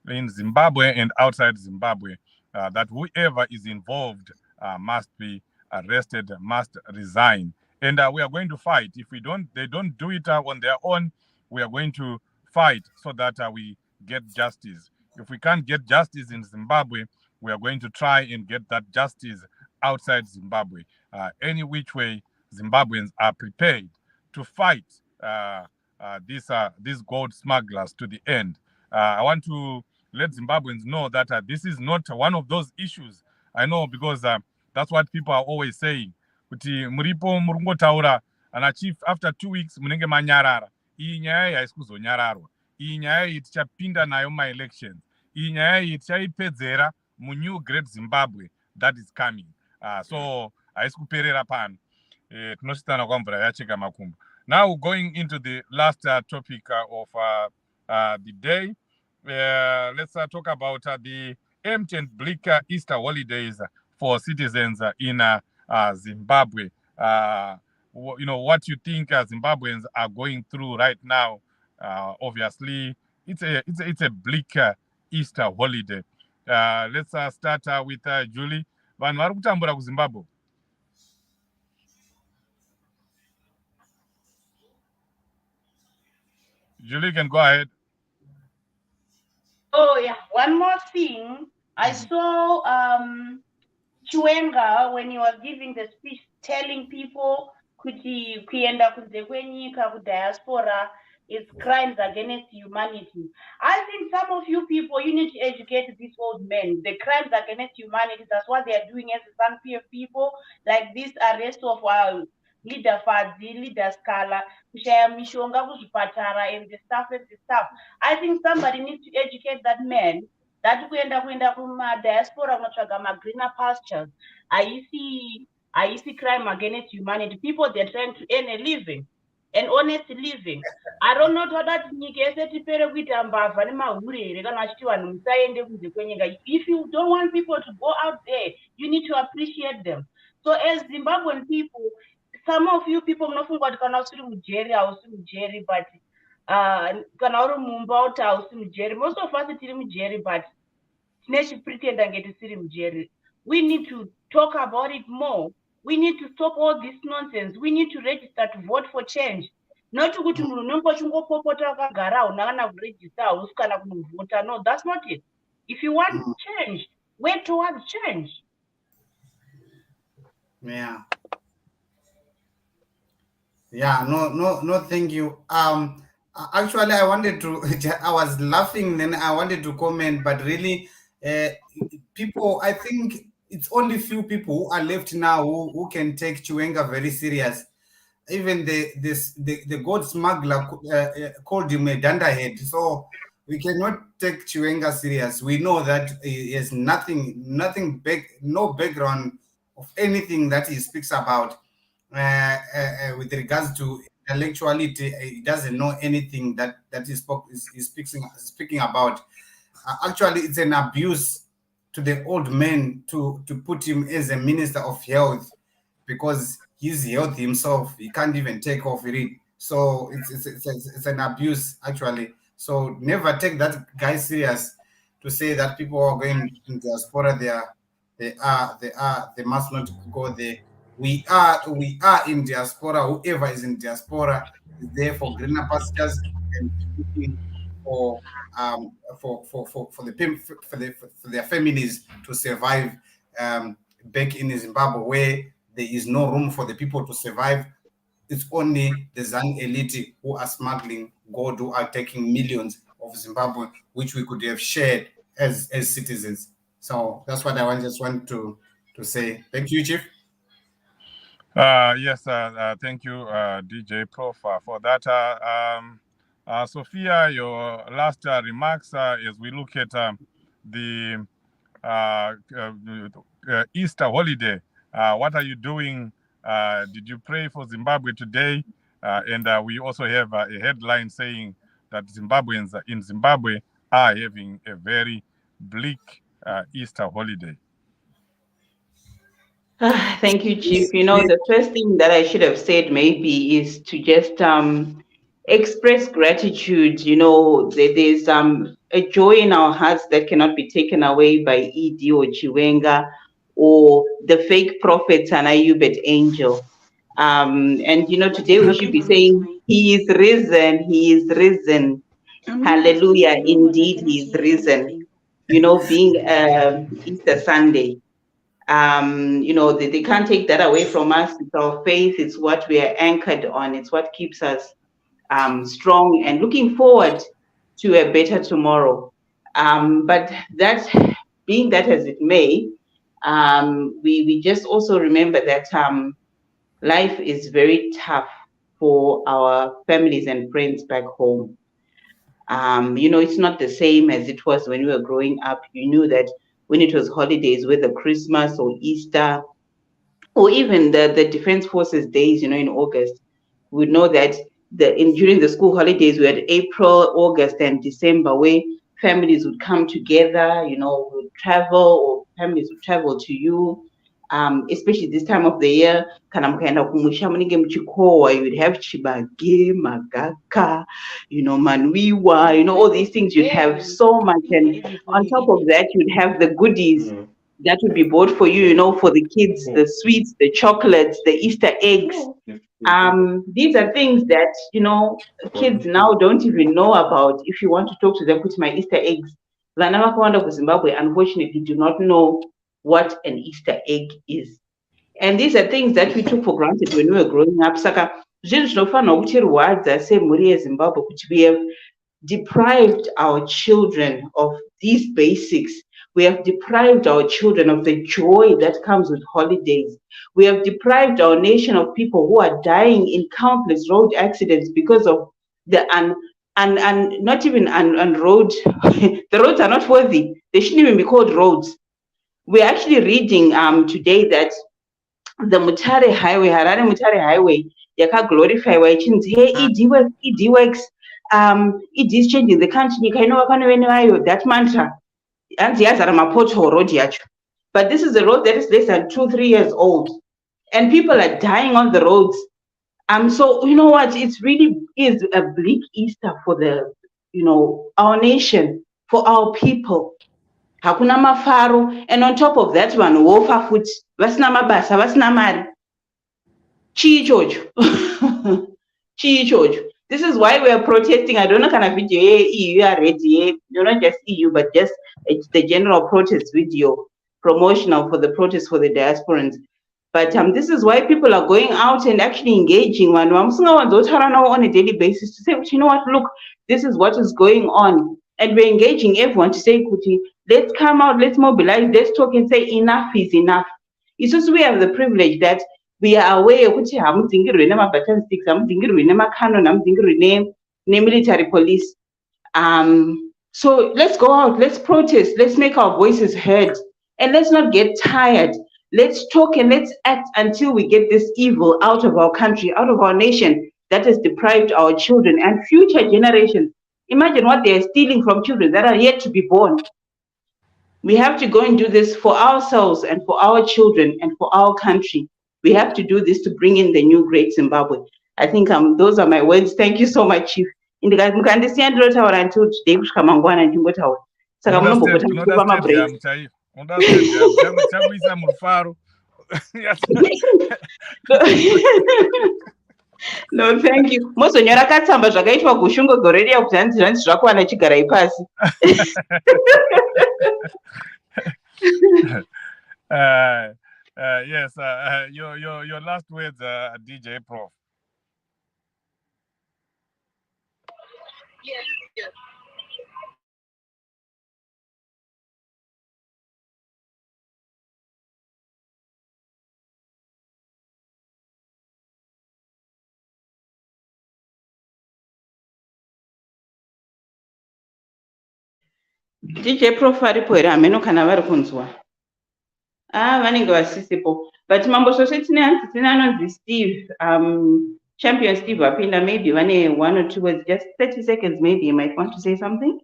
in Zimbabwe and outside Zimbabwe, that whoever is involved must be arrested, must resign. And we are going to fight. If they don't do it on their own, we are going to fight so that we get justice. If we can't get justice in Zimbabwe, we are going to try and get that justice outside Zimbabwe. Any which way, Zimbabweans are prepared to fight these gold smugglers to the end. I want to let Zimbabweans know that this is not one of those issues. I know, because that's what people are always saying. Kuti muripo murungotaura ana chief, after 2 weeks munenge manyarara. Iyi nyaya iyi haisi kuzonyararwa. Iyi nyaya iyi tichapinda nayo ma-elections. Iyi nyaya iyi tichaipedzera mu-new great Zimbabwe that is coming. So haisi kuperera pano. Tinositana kwamvura yacheka makumbo. Now going into the last topic of the day, let's talk about the empty and bleak Easter holidays for citizens in Zimbabwe. What you think Zimbabweans are going through right now. Obviously, it's a bleak Easter holiday. Let's start with Julie. Vanhu vari kutambura kuZimbabwe. Julie, can go ahead. Oh yeah, one more thing. I saw Chiwenga, when he was giving the speech, telling people kuti kuenda kunze kwenyika kudiaspora is crimes against humanity. I think some of you people, you need to educate these old men. The crimes against humanity, that's what they are doing as the SANPF people, like this arrest of leader Fadzi, leader Scala, kushaya mishonga kuzvipatara and the stuff and the stuff. I think somebody needs to educate that man that kuenda kumadiaspora kunotsvaga greener pastures. I see crime against humanity. People, they're trying to earn a living, an honest living. I don't know that nyika yese tipere kuita mbavha nemahuri here kana vachiti vanhu musaende kunze kwenyika. If you don't want people to go out there, you need to appreciate them. So as Zimbabwean people, some of you people munofunga kuti kana usiri mujeri hausi mujeri, but kana uri mumba kuti hausi mujeri. Most of us tiri mujeri, but pretenda ngeti tisiri mujeri. We need to talk about it more. We need to stop all this nonsense. We need to register to vote for change. Not kuti munhu unenge uchingopopota wakagara una kana kuregister hausi kana kunovhota. No, that's not it. If you want change, work towards change. Yeah. Yeah, no, thank you. Actually, I wanted to, I was laughing, then I wanted to comment, but really, people, I think it's only few people who are left now who can take Chiwenga very serious. Even the gold smuggler called him a dunderhead. So we cannot take Chiwenga serious. We know that he has nothing big, no background of anything that he speaks about. With regards to intellectuality, he doesn't know anything that he's speaking about. Actually, it's an abuse to the old man to put him as a minister of health, because his health himself, he can't even take off it. So it's an abuse, actually. So never take that guy serious to say that people are going in diaspora. They must not go there. We are in diaspora. Whoever is in diaspora is there for greener pastures and looking for their families to survive back in Zimbabwe, where there is no room for the people to survive. It's only the Zan elite who are smuggling gold, who are taking millions of Zimbabwe, which we could have shared as citizens. So that's what I just want to say. Thank you, Chief. Yes, thank you, DJ Prof, for that. Sophia, your last remarks as we look at the Easter holiday. What are you doing? Did you pray for Zimbabwe today? And we also have a headline saying that Zimbabweans in Zimbabwe are having a very bleak Easter holiday. Thank you, Chief. The first thing that I should have said maybe is to just express gratitude. There's a joy in our hearts that cannot be taken away by ED or Chiwenga or the fake prophets and Ayubet Angel. And today we should be saying, He is risen, He is risen. Hallelujah, indeed, He is risen. Being Easter Sunday. They can't take that away from us. It's our faith. It's what we are anchored on. It's what keeps us strong and looking forward to a better tomorrow. But that, being that as it may, we just also remember that life is very tough for our families and friends back home. It's not the same as it was when we were growing up. You knew that when it was holidays, whether Christmas or Easter, or even the Defense Forces days, in August, we know that during the school holidays, we had April, August, and December, where families would come together, would travel, or families would travel to you. Especially this time of the year, you'd have chibage, magaka, manwiwa, all these things. You'd have so much, and on top of that, you'd have the goodies that would be bought for you, for the kids, the sweets, the chocolates, the Easter eggs, These are things that, you know, kids now don't even know about. If you want to talk to them, put my Easter eggs. Vana vakawanda kuZimbabwe, unfortunately, do not know what an Easter egg is. And these are things that we took for granted when we were growing up. Saka, zvinhu zvinofanirwa kutirwadza semhuri yeZimbabwe kuti we have deprived our children of these basics. We have deprived our children of the joy that comes with holidays. We have deprived our nation of people who are dying in countless road accidents because of the not even road. The roads are not worthy. They shouldn't even be called roads. We're actually reading today that the Mutare Highway, Harare Mutare Highway, yaka glorify why hey, ED works, ED is changing the country. That mantra. And the other pothole road yacho. But this is a road that is less than 2-3 years old, and people are dying on the roads. So you know what? It really is a bleak Easter for the, you know, our nation, for our people. Hakuna mafaro, and on top of that one, wofa foot, vasna mabasa, vasna mari. Chi chocho. Chi chocho. This is why we are protesting. I don't know kind of video, EU are ready, not just EU, but just the general protest video, promotional for the protest for the diasporans. But this is why people are going out and actually engaging on a daily basis to say, you know what, look, this is what is going on. And we're engaging everyone to say, let's come out, let's mobilize, let's talk and say enough is enough. It's just we have the privilege that we are aware of button sticks, military police. So let's go out, let's protest, let's make our voices heard, and let's not get tired. Let's talk and let's act until we get this evil out of our country, out of our nation that has deprived our children and future generations. Imagine what they are stealing from children that are yet to be born. We have to go and do this for ourselves and for our children and for our country. We have to do this to bring in the new great Zimbabwe. I think those are my words. Thank you so much, Chief. Understand until today kushikamangwana ndimbotaura. Saka munombopota muchipa mabreak. No, thank you. Mozonyora katsamba zvakaitwa kushungo gore riya kuti hanzi zvakwana chigarai pasi. Yes, your last words, DJ Prof. Yes. DJ Prof aripo here ameno kana vari kunzwa. Vanenge vasisipo. But mambo zvose tina anonzi Steve, Champion Steve apinda, maybe vane 1 or 2 words, just 30 seconds maybe. You might want to say something.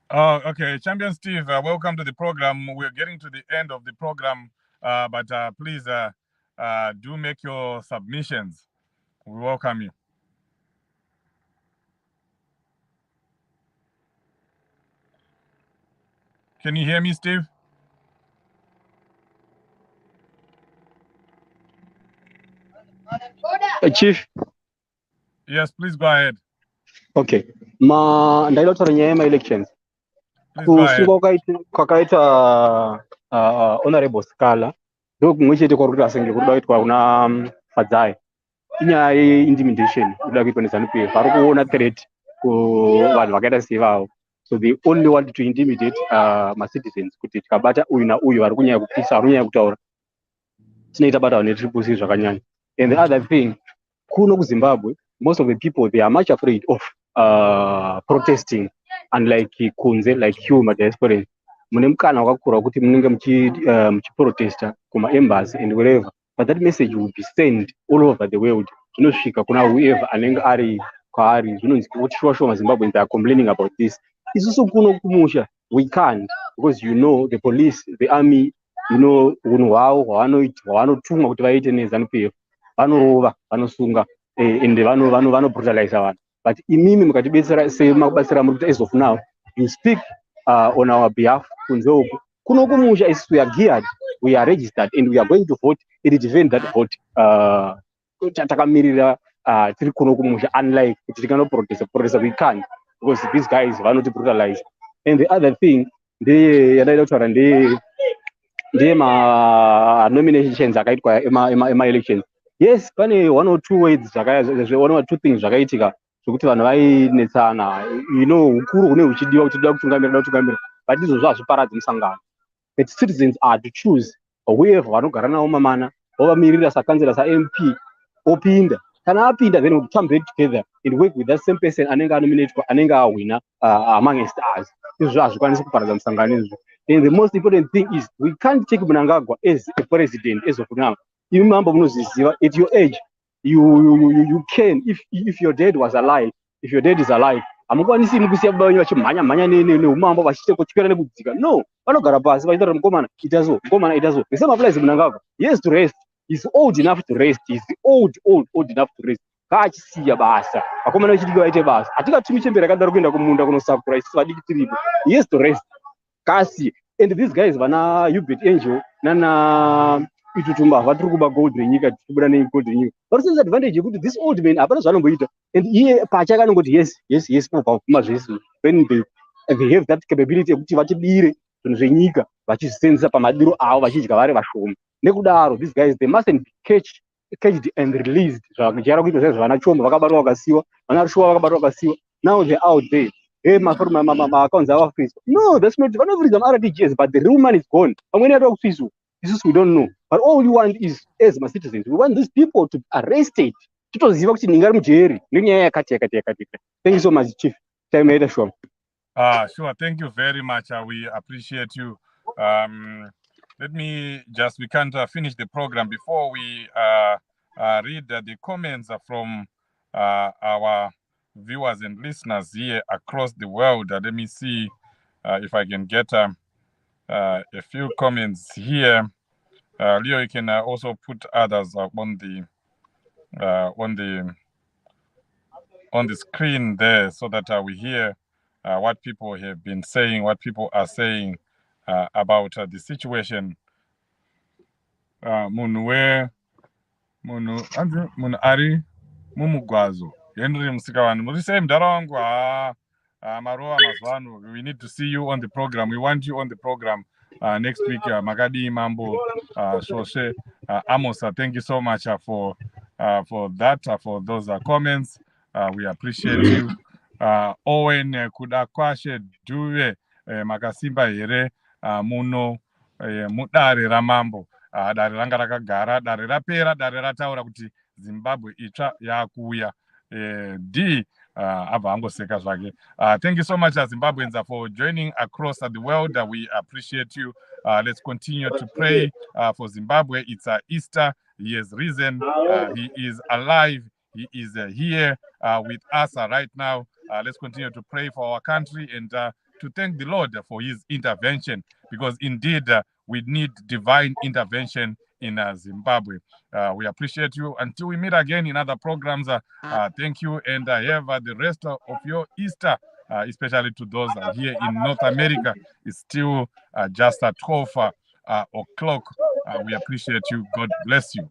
Oh, okay. Champion Steve, welcome to the program. We're getting to the end of the program, but please do make your submissions. We welcome you. Can you hear me, Steve? Chief. Yes, please go ahead. Okay. Ndaida kutaura nyaya yema-elections. Kusuka kwakaita honorable Scala ndokumwe chete kwari kuti asenge kuri kuda kuitwa kuna Fadzai. Inyaya ye-intimidation kuda kuitwa neZANU-PF. Vari kuona threat kuvanhu vakaita sevavo. So they only want to intimidate ma-citizens kuti tikabata uyu nauyu vari kunyanya kupisa, vari kunyanya kutaura. Tinoita bata ne-CCC zvakanyanya. And the other thing, kuno kuZimbabwe, most of the people, they are much afraid of protesting, unlike kunze, like you, my diaspora. Mune mukana wakakura kuti munenge muchiprotesta kuma-embassy and wherever. But that message will be sent all over the world. Zvinosvika kuna whoever anenge ari kwaari. Zvinonzi kuti sure Zimbabweans are complaining about this. Isusu kuno kumusha, we can't, because you know the police, the army, you know unhu hwavo hwavanotumwa kuti vaite neZANU-PF. Vanorova, vanosunga, and vanobrutalize vanhu. But imimi mukatibetsera semakubatsira muri kuti as of now, you speak on our behalf kunze uku Kunokumusha is we are geared, we are registered, and we are going to vote. It defend that vote. Takamirira tiri kunokumusha, unlike we cannot protest, we can't because these guys are not brutalized. And the other thing, the nominations akaitwa elections. Yes, pane 1 or 2 ways, 1 or 2 things zvakaitika zvokuti vanhu vainetsana, ukuru hune huchidiwa kutoda kutungamira, but izvozvo hazviparadzi musangano. But citizens are to choose whoever vanogara navo mamana vovamirira sakanzera saMP opinda. Kana apinda, then we'll come back together and work with that same person anenge anominatwa, anenge awina amongst us. Izvozvo hazvikwanisi kuparadza musangano izvo. And the most important thing is we can't take Mnangagwa as a president as of now. You remember at your age, you can, if your dad was alive, if your dad is alive, no, vanogara pasi vachitaura mukomana itazo. The same applies to Mnangagwa. He has to rest. He's old enough to rest. He's old enough to rest. Kaachisiya basa. Vakomana vachidiwa vaite basa. Hatingatumi chembera akadaro kuenda kumunda kunosakura isusu vadiki tiripo. He has to rest. Kasi. And these guys vana Hubert Angel nana Itutumba vatiri kuba gold renyika tichibuda negold renyika. But it's advantage yekuti this old man hapana zvanomboita. And iye pachake anongoti yes kubva zvese. When they have that capability yekuti vachibire zvinhu zvenyika vachizvisenzesa pamadiro avo vachidya vari vashoma. Nekudaro these guys they mustn't be caged and released. Zvakajara kuita zvana chombo vakabatwa vakasiwa, vana rushuwa vakabatwa vakasiwa. Now they're out there. Hey, my accounts are freeze. No, that's not one of them RTGS, but the real money is gone. And when you talk this we don't know. But all we want is, as my citizens, we want these people to be arrested. Thank you so much, Chief. Sure. Thank you very much. We appreciate you. Let me just, we can't finish the program before we read the comments from our viewers and listeners here across the world. Let me see if I can get a few comments here. Leo, you can also put others on the screen there so that we hear what people have been saying, what people are saying about the situation. Munu ari mumugwazo. Henry Musikawan, we need to see you on the program. We want you on the program next week. Magadi Mambo, Shoshe, Amosa, thank you so much for that, for those comments. We appreciate you. Owen Kudakwashe Duwe Magasimba Yere Muno Mudare Ramambo Dare Rangaraka Gara Dare Rapera Dare Rataura Kuti Zimbabwe Icha Yakuya. Thank you so much, Zimbabweans, for joining across the world. We appreciate you. Let's continue to pray for Zimbabwe. It's Easter. He has risen. He is alive. He is here with us right now. Let's continue to pray for our country and to thank the Lord for his intervention, because indeed we need divine intervention in Zimbabwe. We appreciate you. Until we meet again in other programs, thank you, and have the rest of your Easter, especially to those here in North America. It's still just at 12 o'clock. We appreciate you. God bless you.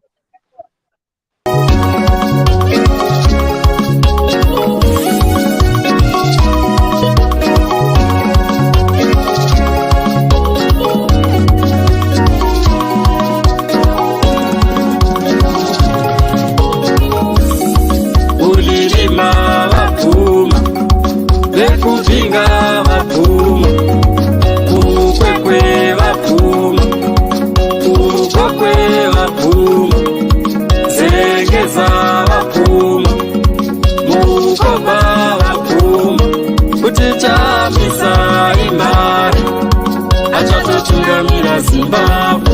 Vekupinga vapfuma, ukwekwe vapfuma, ukokwe vapfuma, zegeza vapfuma, mukoba vapfuma, kuti chamisa imari, achatotungamira Zimbabwe.